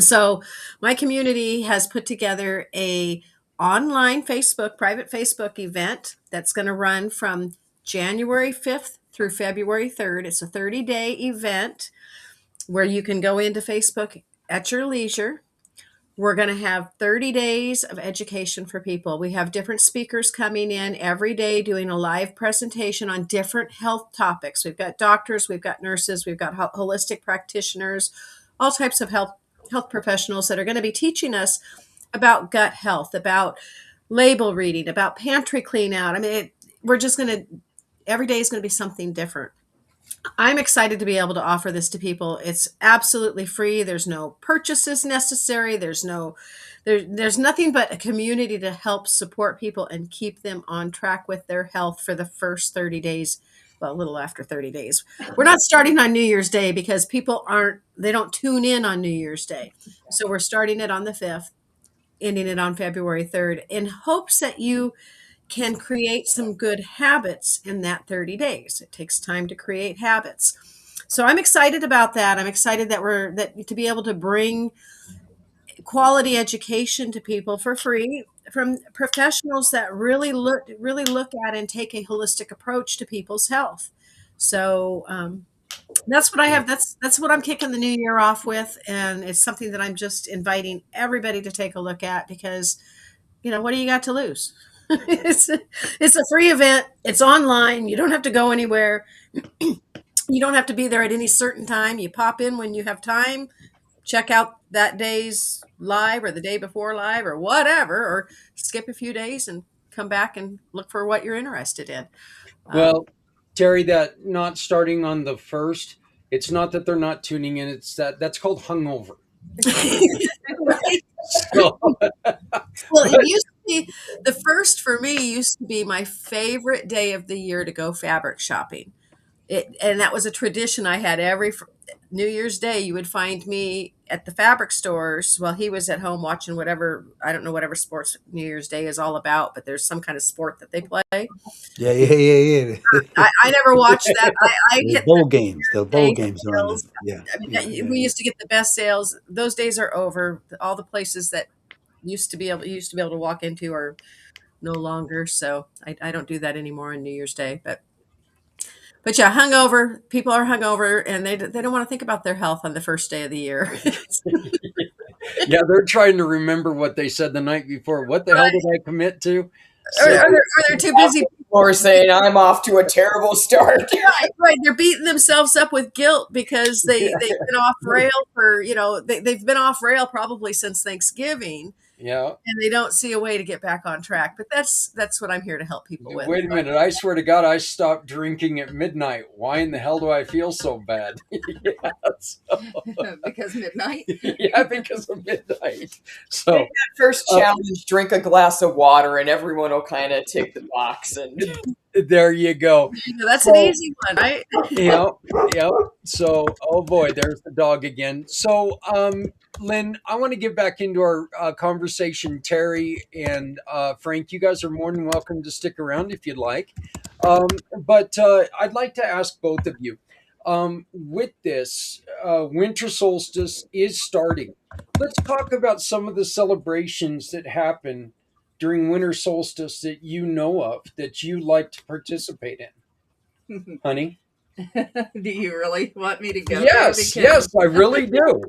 So my community has put together a online private Facebook event that's going to run from January 5th through February 3rd. It's a 30-day event where you can go into Facebook at your leisure. We're going to have 30 days of education for people. We have different speakers coming in every day doing a live presentation on different health topics. We've got doctors, we've got nurses, we've got holistic practitioners, all types of health professionals that are going to be teaching us about gut health, about label reading, about pantry clean out. I mean, every day is going to be something different. I'm excited to be able to offer this to people. It's absolutely free. There's no purchases necessary. There's nothing but a community to help support people and keep them on track with their health for the first 30 days. Well, a little after 30 days. We're not starting on New Year's Day because they don't tune in on New Year's Day. So we're starting it on the 5th, ending it on February 3rd, in hopes that you can create some good habits in that 30 days. It takes time to create habits. So I'm excited about that. I'm excited that to be able to bring quality education to people for free from professionals that really look at and take a holistic approach to people's health. So that's what I have. That's what I'm kicking the new year off with, and it's something that I'm just inviting everybody to take a look at because, what do you got to lose? it's a free event. It's online. You don't have to go anywhere. You don't have to be there at any certain time. You pop in when you have time, check out that day's live or the day before live or whatever, or skip a few days and come back and look for what you're interested in. Well, Terry, that not starting on the 1st, it's not that they're not tuning in. It's that's called hungover. Right? So, Well, it used to be the 1st for me used to be my favorite day of the year to go fabric shopping. And that was a tradition I had every New Year's Day. You would find me at the fabric stores while he was at home watching whatever sports New Year's Day is all about, but there's some kind of sport that they play. Yeah. I never watched that. I The get bowl games. The bowl games are on sales. it. Yeah. I mean, we used to get the best sales. Those days are over. All the places that used to be able to walk into are no longer. So I don't do that anymore on New Year's Day. But yeah, hungover. People are hungover, and they don't want to think about their health on the first day of the year. yeah, they're trying to remember what they said the night before. What the hell did I commit to? Or they're too busy. Or saying, I'm off to a terrible start. Right. They're beating themselves up with guilt because they've been off rail for, they've been off rail probably since Thanksgiving. Yeah. And they don't see a way to get back on track. But that's what I'm here to help people with. Wait a minute. I swear to God, I stopped drinking at midnight. Why in the hell do I feel so bad? Because midnight? Yeah, because of midnight. So first challenge, drink a glass of water and everyone will kind of tick the box. And there you go. That's an easy one, right? Yeah. So, oh boy, there's the dog again. So, Lynn, I want to get back into our conversation. Terry and Frank, you guys are more than welcome to stick around if you'd like. But I'd like to ask both of you, with this, winter solstice is starting. Let's talk about some of the celebrations that happen during winter solstice that you know of, that you like to participate in. Honey? Do you really want me to go? Yes, I really do.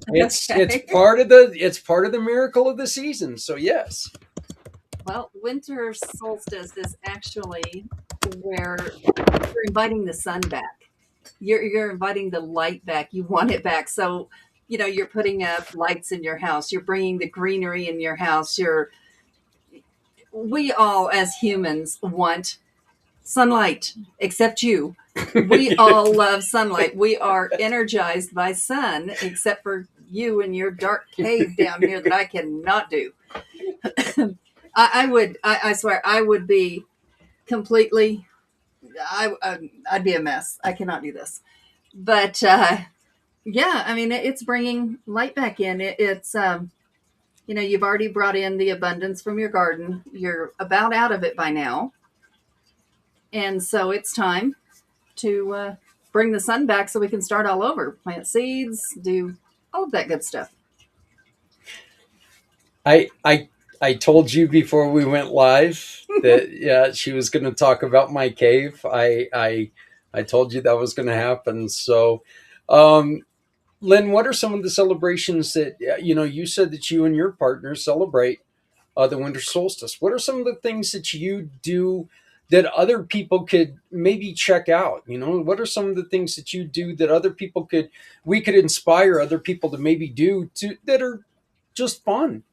It's part of the miracle of the season. So yes. Well, winter solstice is actually where you're inviting the sun back. You're inviting the light back. You want it back. So, you're putting up lights in your house. You're bringing the greenery in your house. We all as humans want sunlight, except you. We all love sunlight. We are energized by sun, except for you and your dark cave down here that I cannot do. I swear, I would be completely, I'd be a mess. I cannot do this. But yeah, I mean, it's bringing light back in. It's, you've already brought in the abundance from your garden. You're about out of it by now. And so it's time to bring the sun back so we can start all over. Plant seeds, do all of that good stuff. I told you before we went live that yeah, she was going to talk about my cave. I told you that was going to happen. So, um, Lynn, what are some of the celebrations that you said that you and your partner celebrate the winter solstice? What are some of the things that you do that other people could maybe check out? What are some of the things that you do that we could inspire other people to maybe do that are just fun?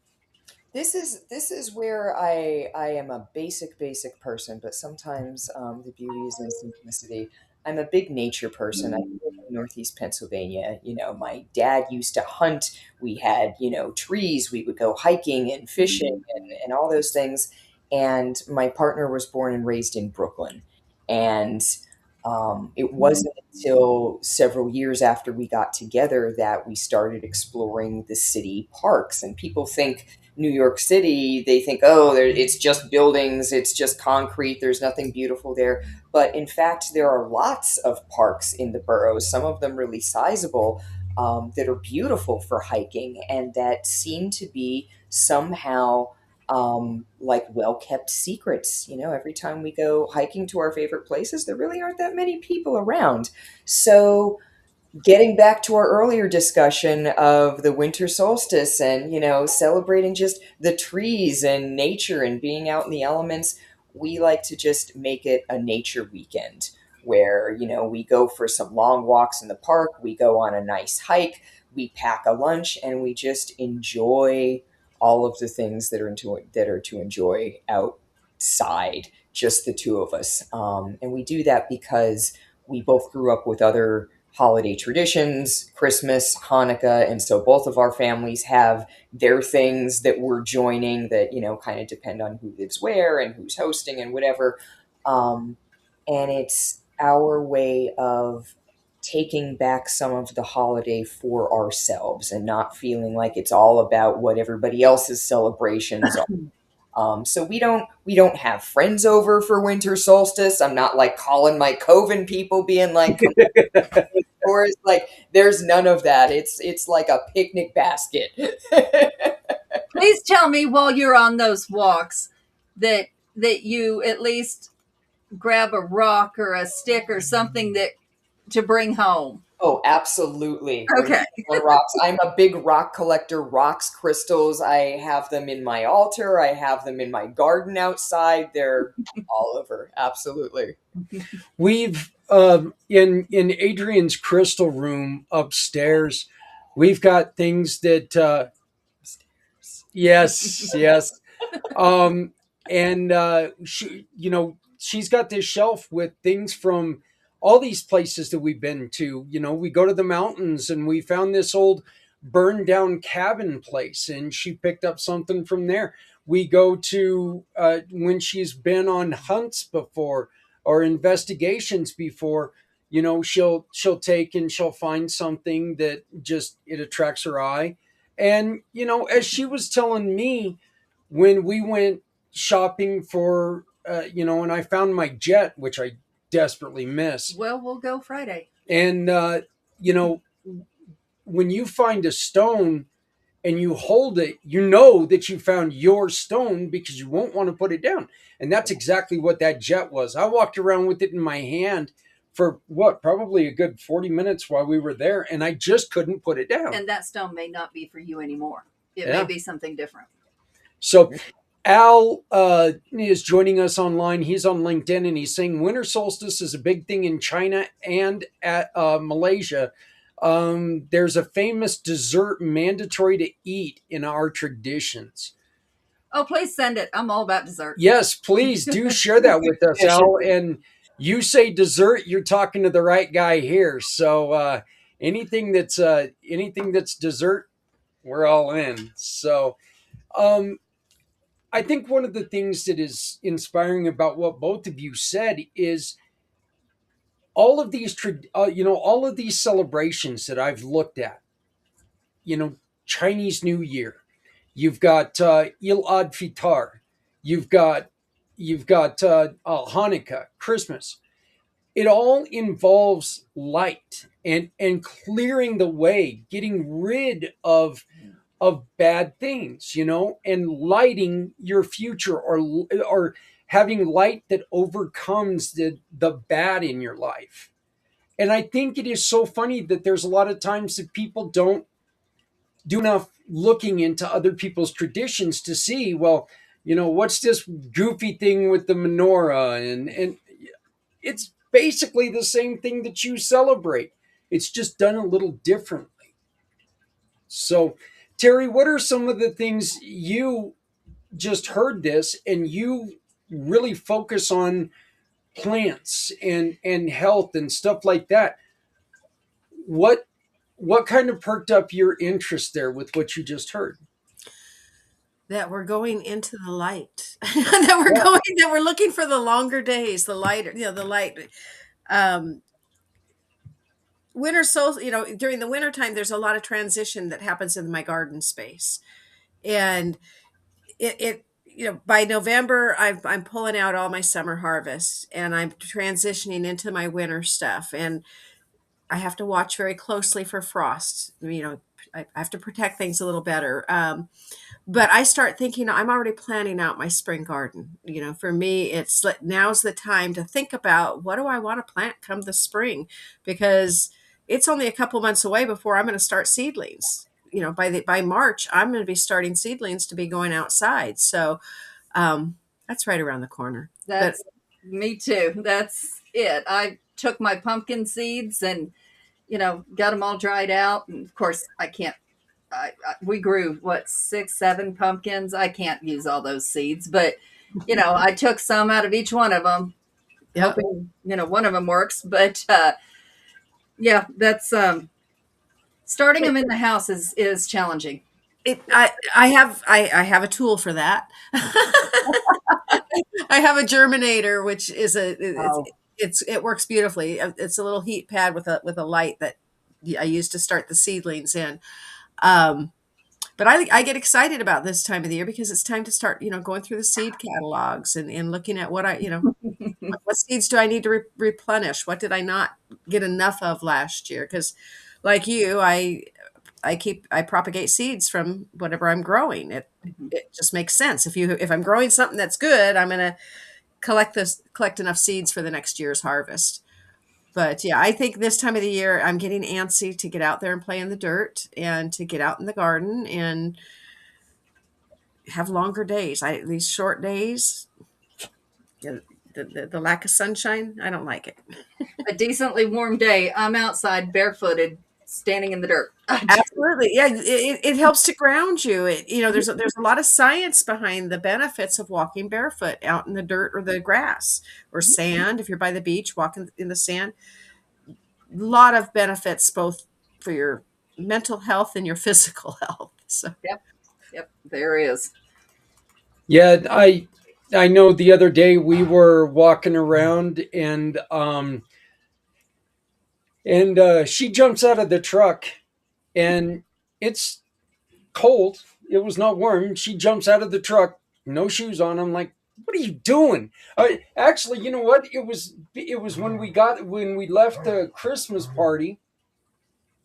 This is where I am a basic person, but sometimes the beauty is in simplicity. I'm a big nature person. I grew up in Northeast Pennsylvania. My dad used to hunt. We had trees. We would go hiking and fishing and all those things. And my partner was born and raised in Brooklyn, and it wasn't until several years after we got together that we started exploring the city parks. And people think New York City, they think, oh, it's just buildings, it's just concrete, there's nothing beautiful there. But in fact, there are lots of parks in the boroughs, some of them really sizable, that are beautiful for hiking and that seem to be somehow like well kept secrets. Every time we go hiking to our favorite places, there really aren't that many people around. So, getting back to our earlier discussion of the winter solstice and celebrating just the trees and nature and being out in the elements, we like to just make it a nature weekend where we go for some long walks in the park, we go on a nice hike, we pack a lunch, and we just enjoy all of the things that are to enjoy outside, just the two of us. And we do that because we both grew up with other holiday traditions, Christmas, Hanukkah, and so both of our families have their things that we're joining that kind of depend on who lives where and who's hosting and whatever. Um, and it's our way of taking back some of the holiday for ourselves and not feeling like it's all about what everybody else's celebrations are. So we don't have friends over for winter solstice. I'm not like calling my coven people being like, come or it's like there's none of that. It's like a picnic basket. Please tell me while you're on those walks that you at least grab a rock or a stick or something that to bring home. Oh, absolutely. Okay. On rocks. I'm a big rock collector, rocks, crystals. I have them in my altar. I have them in my garden outside. They're all over. Absolutely. We've in Adrienne's crystal room upstairs, we've got things that yes. Um, and she's got this shelf with things from all these places that we've been to. We go to the mountains and we found this old burned down cabin place, and she picked up something from there. We go to when she's been on hunts before or investigations before. She'll take and she'll find something that just it attracts her eye. And as she was telling me when we went shopping for and I found my jet, which I desperately miss. Well, we'll go Friday. And when you find a stone and you hold it, you know that you found your stone because you won't want to put it down. And that's exactly what that jet was. I walked around with it in my hand for probably a good 40 minutes while we were there, and I just couldn't put it down. And that stone may not be for you anymore. It Yeah. may be something different. So Al is joining us online. He's on LinkedIn, and he's saying winter solstice is a big thing in China and at Malaysia. There's a famous dessert mandatory to eat in our traditions. Oh, please send it. I'm all about dessert. Yes, please do share that with us, Al. And you say dessert, you're talking to the right guy here. So anything that's dessert, we're all in. So I think one of the things that is inspiring about what both of you said is all of these all of these celebrations that I've looked at. Chinese New Year, you've got Il Fitr, you've got Hanukkah, Christmas. It all involves light and clearing the way, getting rid of of bad things, and lighting your future, or having light that overcomes the bad in your life. And I think it is so funny that there's a lot of times that people don't do enough looking into other people's traditions to see, well, what's this goofy thing with the menorah, and it's basically the same thing that you celebrate. It's just done a little differently. So, Terry, what are some of the things you just heard this and you really focus on plants and health and stuff like that? What kind of perked up your interest there with what you just heard? That we're going into the light. That we're looking for the longer days, the lighter, the light. Winter solstice, during the winter time, there's a lot of transition that happens in my garden space. And by November, I'm pulling out all my summer harvest and I'm transitioning into my winter stuff. And I have to watch very closely for frost. I have to protect things a little better. But I start thinking, I'm already planning out my spring garden. For me, it's like, now's the time to think about, what do I want to plant come the spring? Because it's only a couple months away before I'm going to start seedlings. By March, I'm going to be starting seedlings to be going outside. So that's right around the corner. That's me too. That's it. I took my pumpkin seeds and, got them all dried out. And of course, I can't. We grew 6, 7 pumpkins. I can't use all those seeds, but I took some out of each one of them, hoping one of them works. But yeah, that's starting them in the house is challenging. I have a tool for that. I have a germinator, which is it works beautifully. It's a little heat pad with a light that I use to start the seedlings in. But I get excited about this time of the year because it's time to start, going through the seed catalogs and looking at what what seeds do I need to replenish? What did I not get enough of last year? Because like you, I propagate seeds from whatever I'm growing. It just makes sense. If I'm growing something that's good, I'm going to collect enough seeds for the next year's harvest. But yeah, I think this time of the year, I'm getting antsy to get out there and play in the dirt and to get out in the garden and have longer days. These short days, the lack of sunshine, I don't like it. A decently warm day, I'm outside barefooted, standing in the dirt. Absolutely. Yeah, it helps to ground you. There's a lot of science behind the benefits of walking barefoot out in the dirt or the grass or sand. If you're by the beach, walking in the sand, a lot of benefits both for your mental health and your physical health. So Yep, there is. Yeah, I know the other day we were walking around and she jumps out of the truck and it's cold. It was not warm. She jumps out of the truck, no shoes on. I'm like, what are you doing? Actually, you know what? It was when we left the Christmas party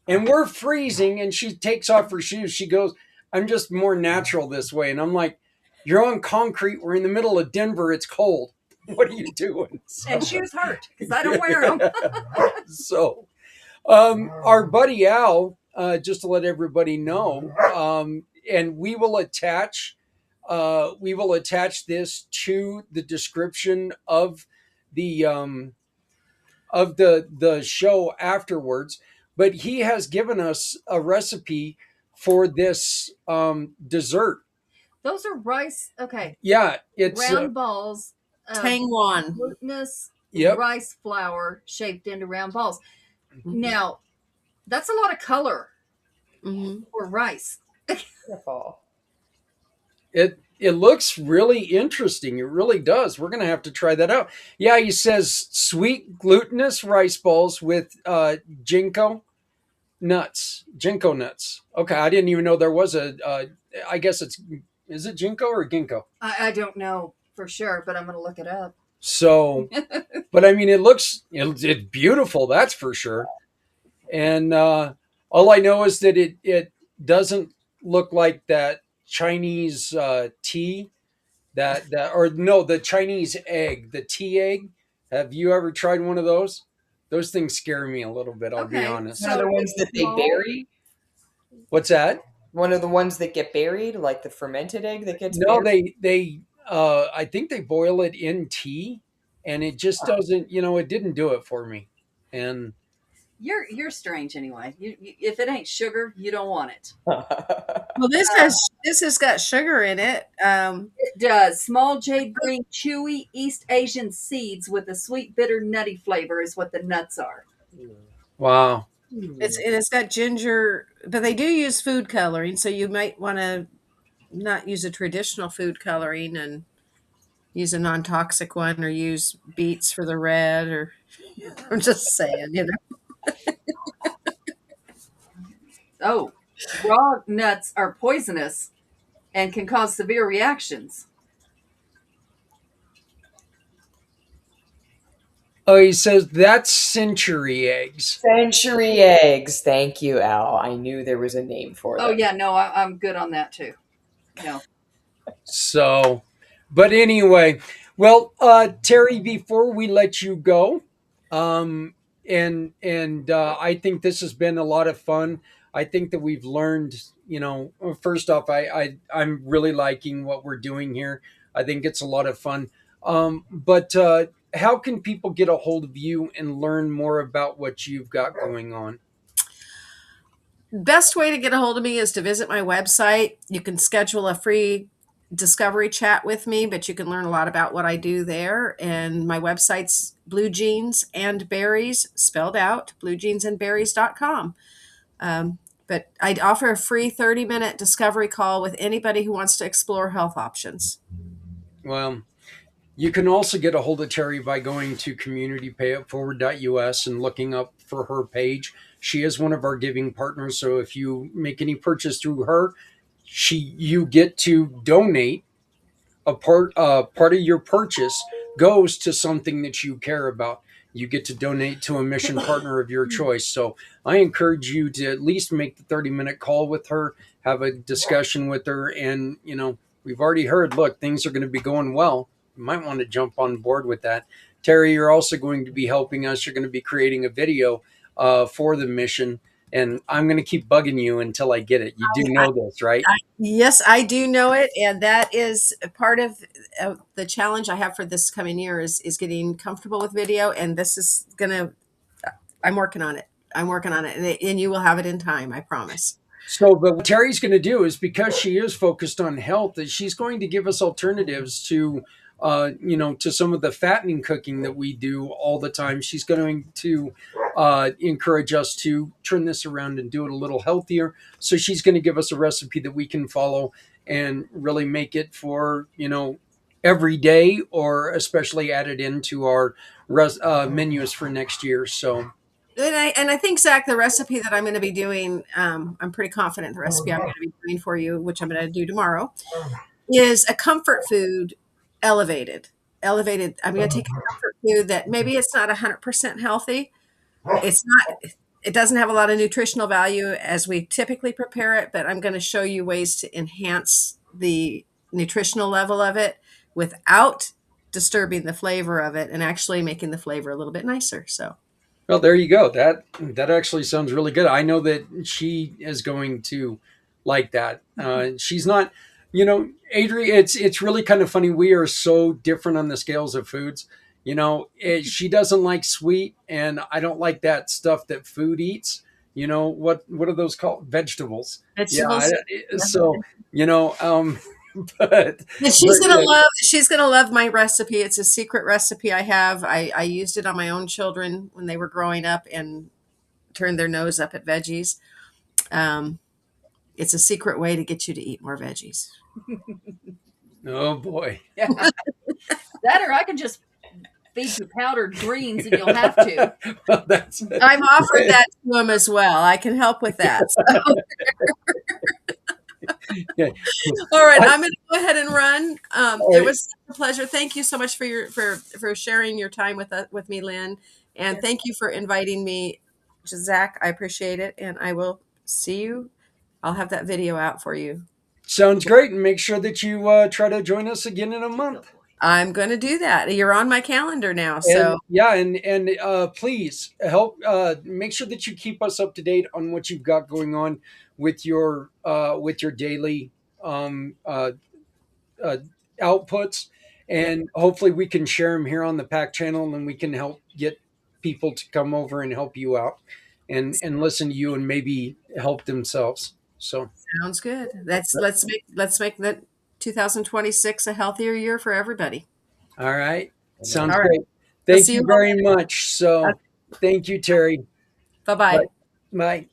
and we're freezing and she takes off her shoes. She goes, I'm just more natural this way. And I'm like, you're on concrete. We're in the middle of Denver. It's cold. What are you doing? And shoes hurt because I don't wear them. So, our buddy Al, just to let everybody know, and we will attach this to the description of the show afterwards. But he has given us a recipe for this dessert. Those are rice. Okay. Yeah, it's round balls. Tangwan. Glutinous Yep. rice flour shaped into round balls. Mm-hmm. Now, that's a lot of color for rice. It looks really interesting. It really does. We're going to have to try that out. Yeah, he says sweet glutinous rice balls with ginkgo nuts. Okay, I didn't even know there was I guess is it ginkgo or ginkgo? I don't know for sure, but I'm going to look it up. So, but I mean, it's beautiful. That's for sure. And all I know is that it doesn't look like that Chinese tea, that or no, the Chinese egg, the tea egg. Have you ever tried one of those? Those things scare me a little bit, I'll be Okay, honest. One of so the ones it's that they small. bury. What's that? One of the ones that get buried, like the fermented egg that gets No, buried. they I think they boil it in tea, and it just doesn't, it didn't do it for me. And You're strange anyway. If it ain't sugar, you don't want it. Well, this has got sugar in it. It does. Small jade green, chewy East Asian seeds with a sweet, bitter, nutty flavor is what the nuts are. wow. It's got ginger, but they do use food coloring, so you might want to not use a traditional food coloring and use a non-toxic one, or use beets for the red, or I'm just saying. Oh, raw nuts are poisonous and can cause severe reactions. Oh, he says that's century eggs. Century eggs. Thank you, Al. I knew there was a name for Oh them. yeah, no, I'm good on that too. No. So, but anyway, well, Terry, before we let you go, um, and I think this has been a lot of fun. I think that we've learned, first off, I'm really liking what we're doing here. I think it's a lot of fun. But how can people get a hold of you and learn more about what you've got going on? Best way to get a hold of me is to visit my website. You can schedule a free discovery chat with me, but you can learn a lot about what I do there. And my website's Blue Jeans and Berries, spelled out, bluejeansandberries.com. But I'd offer a free 30-minute discovery call with anybody who wants to explore health options. Well, you can also get a hold of Terry by going to communitypayitforward.us and looking up for her page. She is one of our giving partners, so if you make any purchase through her, you get to donate part of your purchase goes to something that you care about. You get to donate to a mission partner of your choice. So I encourage you to at least make the 30-minute call with her, have a discussion with her, and we've already heard, look, things are going to be going well. You might want to jump on board with that. Terry, you're also going to be helping us. You're going to be creating a video for the mission, and I'm going to keep bugging you until I get it. You do know this, right? Yes, I do know it, and that is a part of the challenge I have for this coming year is getting comfortable with video, and this is gonna. I'm working on it. And you will have it in time. I promise. So, but what Terry's going to do is, because she is focused on health, that she's going to give us alternatives to, to some of the fattening cooking that we do all the time. She's going to encourage us to turn this around and do it a little healthier. So she's going to give us a recipe that we can follow and really make it for, every day, or especially add it into our menus for next year. So. And I think, Zach, the recipe that I'm going to be doing, I'm pretty confident the recipe I'm going to be doing for you, which I'm going to do tomorrow, is a comfort food elevated. I'm going to take a comfort food that maybe it's not 100% healthy. It doesn't have a lot of nutritional value as we typically prepare it, but I'm going to show you ways to enhance the nutritional level of it without disturbing the flavor of it and actually making the flavor a little bit nicer. So. Well, there you go. That actually sounds really good. I know that she is going to like that. She's not, Adrienne. It's really kind of funny. We are so different on the scales of foods. She doesn't like sweet, and I don't like that stuff that food eats. What are those called? Vegetables. Vegetables. Yeah. So but she's gonna love my recipe. It's a secret recipe I have. I used it on my own children when they were growing up and turned their nose up at veggies. It's a secret way to get you to eat more veggies. Oh boy. Yeah. That, or I can just feed you powdered greens and you'll have to. Well, I've offered that to them as well. I can help with that. So. Yeah. All right, I'm going to go ahead and run. It was a pleasure. Thank you so much for sharing your time with me, Lynn, and thank you for inviting me, Zach. I appreciate it, and I will see you I'll have that video out for you. Sounds great. And make sure that you try to join us again in a month. I'm going to do that. You're on my calendar now. And So yeah, and please help make sure that you keep us up to date on what you've got going on with your daily um, uh, uh, outputs, and hopefully we can share them here on the Pack channel, and we can help get people to come over and help you out, and listen to you, and maybe help themselves. So sounds good. Let's make that 2026 a healthier year for everybody. all right, sounds All right. great. We'll Thank see you you all very later. much. So thank you, Terry. Bye-bye. Bye. Bye.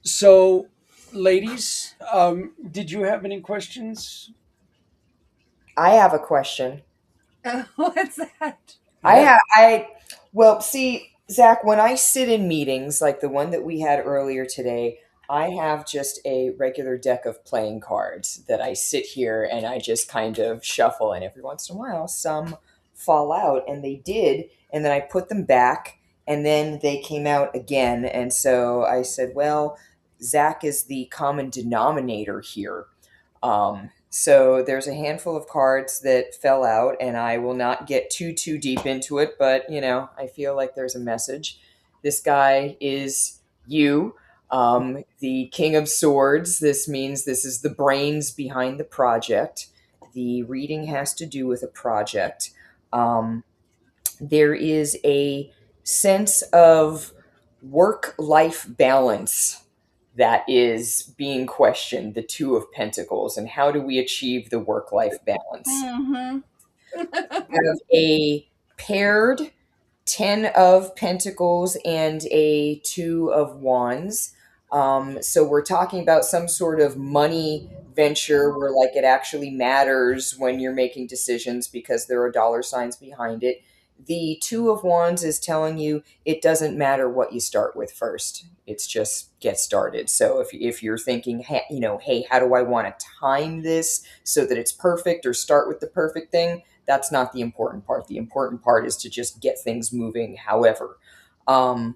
So, ladies, did you have any questions? I have a question. What's that? Well, see, Zach, when I sit in meetings like the one that we had earlier today, I have just a regular deck of playing cards that I sit here and I just kind of shuffle, and every once in a while some fall out, and they did, and then I put them back, and then they came out again, and so I said, well, Zach is the common denominator here. So there's a handful of cards that fell out, and I will not get too deep into it, but I feel like there's a message. This guy is you, the King of Swords. This means this is the brains behind the project. The reading has to do with a project. There is a sense of work-life balance that is being questioned, the Two of Pentacles, and how do we achieve the work-life balance? Mm-hmm. We have a paired 10 of Pentacles and a 2 of Wands. So we're talking about some sort of money venture where like it actually matters when you're making decisions because there are dollar signs behind it. The 2 of Wands is telling you it doesn't matter what you start with first. It's just get started. So if you're thinking, hey, how do I want to time this so that it's perfect, or start with the perfect thing? That's not the important part. The important part is to just get things moving. However, the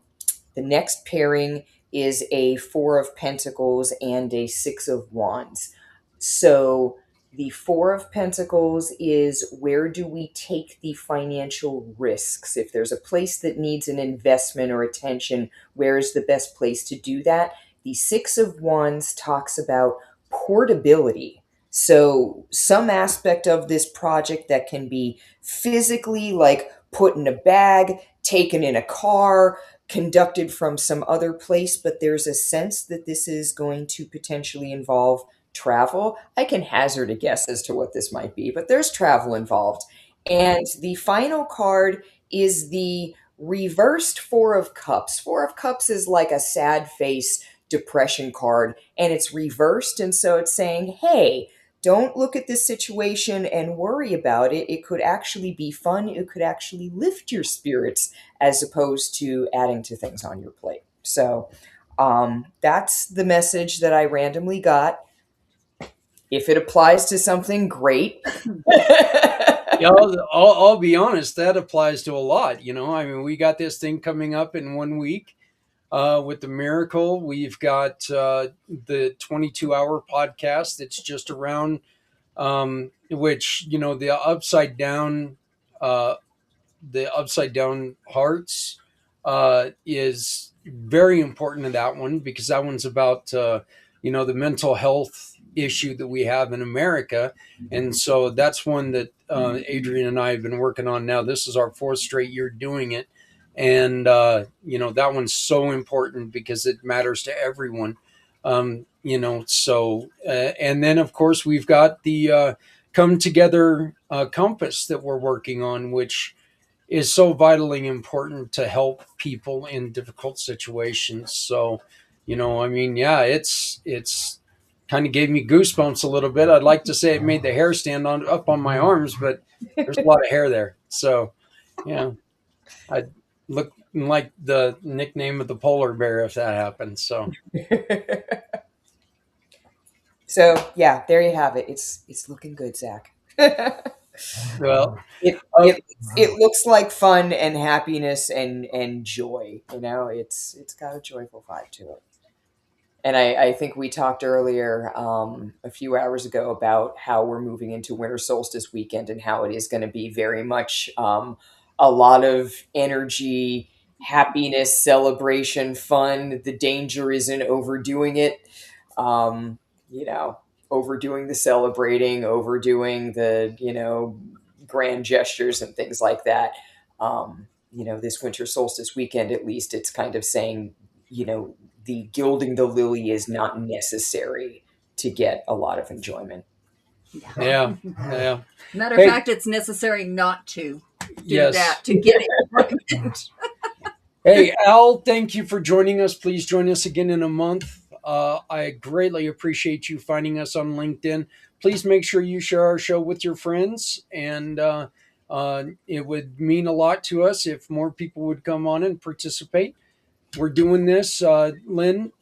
next pairing is a 4 of Pentacles and a 6 of Wands. So the 4 of Pentacles is, where do we take the financial risks? If there's a place that needs an investment or attention, where is the best place to do that? The 6 of Wands talks about portability. So some aspect of this project that can be physically, like put in a bag, taken in a car, conducted from some other place, but there's a sense that this is going to potentially involve travel. I can hazard a guess as to what this might be, but there's travel involved. And the final card is the reversed 4 of Cups. 4 of Cups is like a sad face depression card, and it's reversed, and so it's saying, hey, don't look at this situation and worry about it. It could actually be fun. It could actually lift your spirits as opposed to adding to things on your plate. So that's the message that I randomly got. If it applies to something, great. Yeah, I'll be honest, that applies to a lot. I mean, we got this thing coming up in 1 week with the Miracle. We've got the 22-hour podcast that's just around, which, the upside down hearts is very important to that one, because that one's about the mental health issue that we have in America. And so that's one that Adrienne and I have been working on now. This is our 4th straight year doing it, and that one's so important because it matters to everyone. So and then of course we've got the come together compass that we're working on, which is so vitally important to help people in difficult situations. So, I mean, yeah, it's kind of gave me goosebumps a little bit. I'd like to say it made the hair stand up on my arms, but there's a lot of hair there. So, I'd look like the nickname of the polar bear if that happens. So, So yeah, there you have it. It's looking good, Zach. well, it looks like fun and happiness and joy. It's got a joyful vibe to it. And I think we talked earlier a few hours ago about how we're moving into winter solstice weekend and how it is going to be very much a lot of energy, happiness, celebration, fun. The danger is in overdoing it. Overdoing the celebrating, overdoing the, grand gestures and things like that. This winter solstice weekend, at least, it's kind of saying, the gilding the lily is not necessary to get a lot of enjoyment. Yeah. Matter of fact, it's necessary not to do that to get enjoyment. Hey, Al, thank you for joining us. Please join us again in a month. I greatly appreciate you finding us on LinkedIn. Please make sure you share our show with your friends, and it would mean a lot to us if more people would come on and participate. We're doing this. Lynn,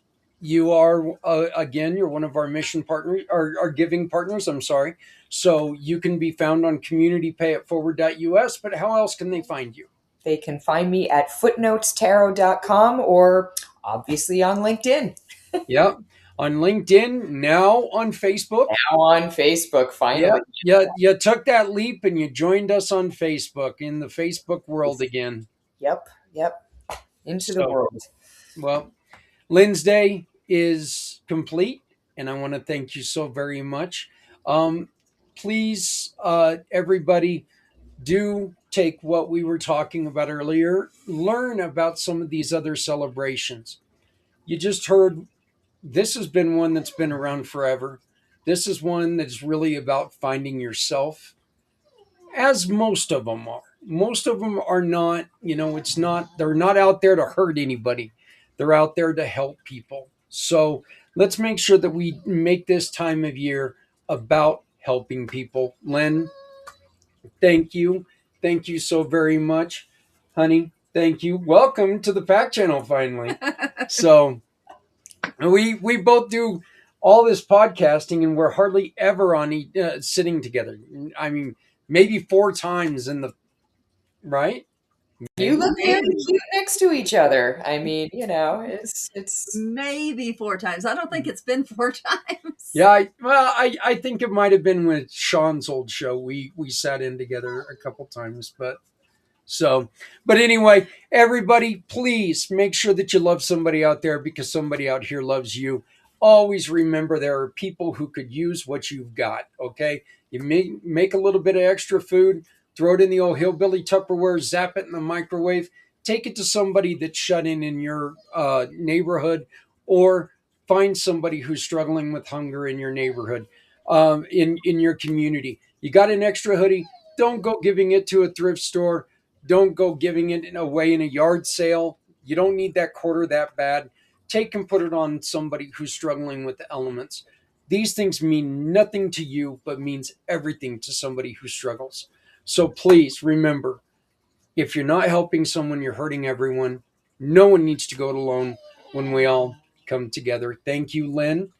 you are, again, you're one of our mission partners, our giving partners, I'm sorry. So you can be found on communitypayitforward.us, but how else can they find you? They can find me at footnotestarot.com or obviously on LinkedIn. Yep. On LinkedIn, now on Facebook. Now on Facebook, finally. Yeah, you took that leap and you joined us on Facebook, in the Facebook world again. Yep. Into the world. Well, Lynnsday is complete, and I want to thank you so very much. Please, everybody, do take what we were talking about earlier. Learn about some of these other celebrations. You just heard, this has been one that's been around forever. This is one that's really about finding yourself, as most of them are. Most of them are not, they're not out there to hurt anybody. They're out there to help people. So let's make sure that we make this time of year about helping people. Lynn, thank you. Thank you so very much. Honey, thank you. Welcome to the PACT channel finally. So we both do all this podcasting, and we're hardly ever on sitting together. I mean, maybe 4 times in the, right? You look very cute next to each other. I mean, it's maybe 4 times. I don't think it's been 4 times. Yeah, I think it might have been with Sean's old show. We sat in together a couple times, but anyway, everybody, please make sure that you love somebody out there, because somebody out here loves you. Always remember, there are people who could use what you've got. Okay, you make a little bit of extra food. Throw it in the old hillbilly Tupperware, zap it in the microwave, take it to somebody that's shut in your neighborhood, or find somebody who's struggling with hunger in your neighborhood, in your community. You got an extra hoodie, don't go giving it to a thrift store. Don't go giving it away in a yard sale. You don't need that quarter that bad. Take and put it on somebody who's struggling with the elements. These things mean nothing to you, but means everything to somebody who struggles. So please remember, if you're not helping someone, you're hurting everyone. No one needs to go it alone when we all come together. Thank you, Lynn.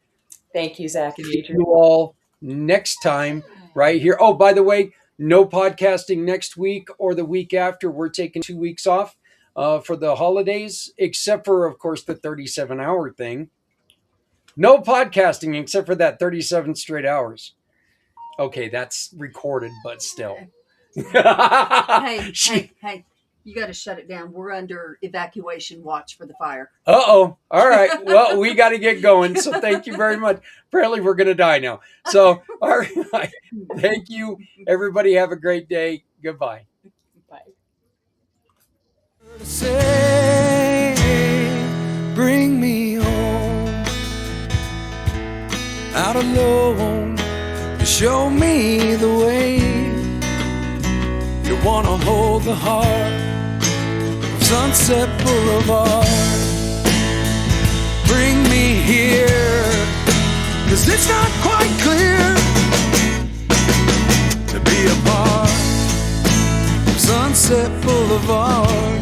Thank you, Zach and See Adrienne. you all next time right here. Oh, by the way, no podcasting next week or the week after. We're taking 2 weeks off for the holidays, except for, of course, the 37-hour thing. No podcasting except for that 37 straight hours. Okay, that's recorded, but still. Hey, you got to shut it down. We're under evacuation watch for the fire. Uh-oh. All right. Well, we got to get going. So thank you very much. Apparently we're going to die now. So, all right. Thank you. Everybody have a great day. Goodbye. Bye. Say, bring me home, out alone, to show me the way. You wanna hold the heart of Sunset Boulevard. Bring me here, 'cause it's not quite clear to be a part of Sunset Boulevard.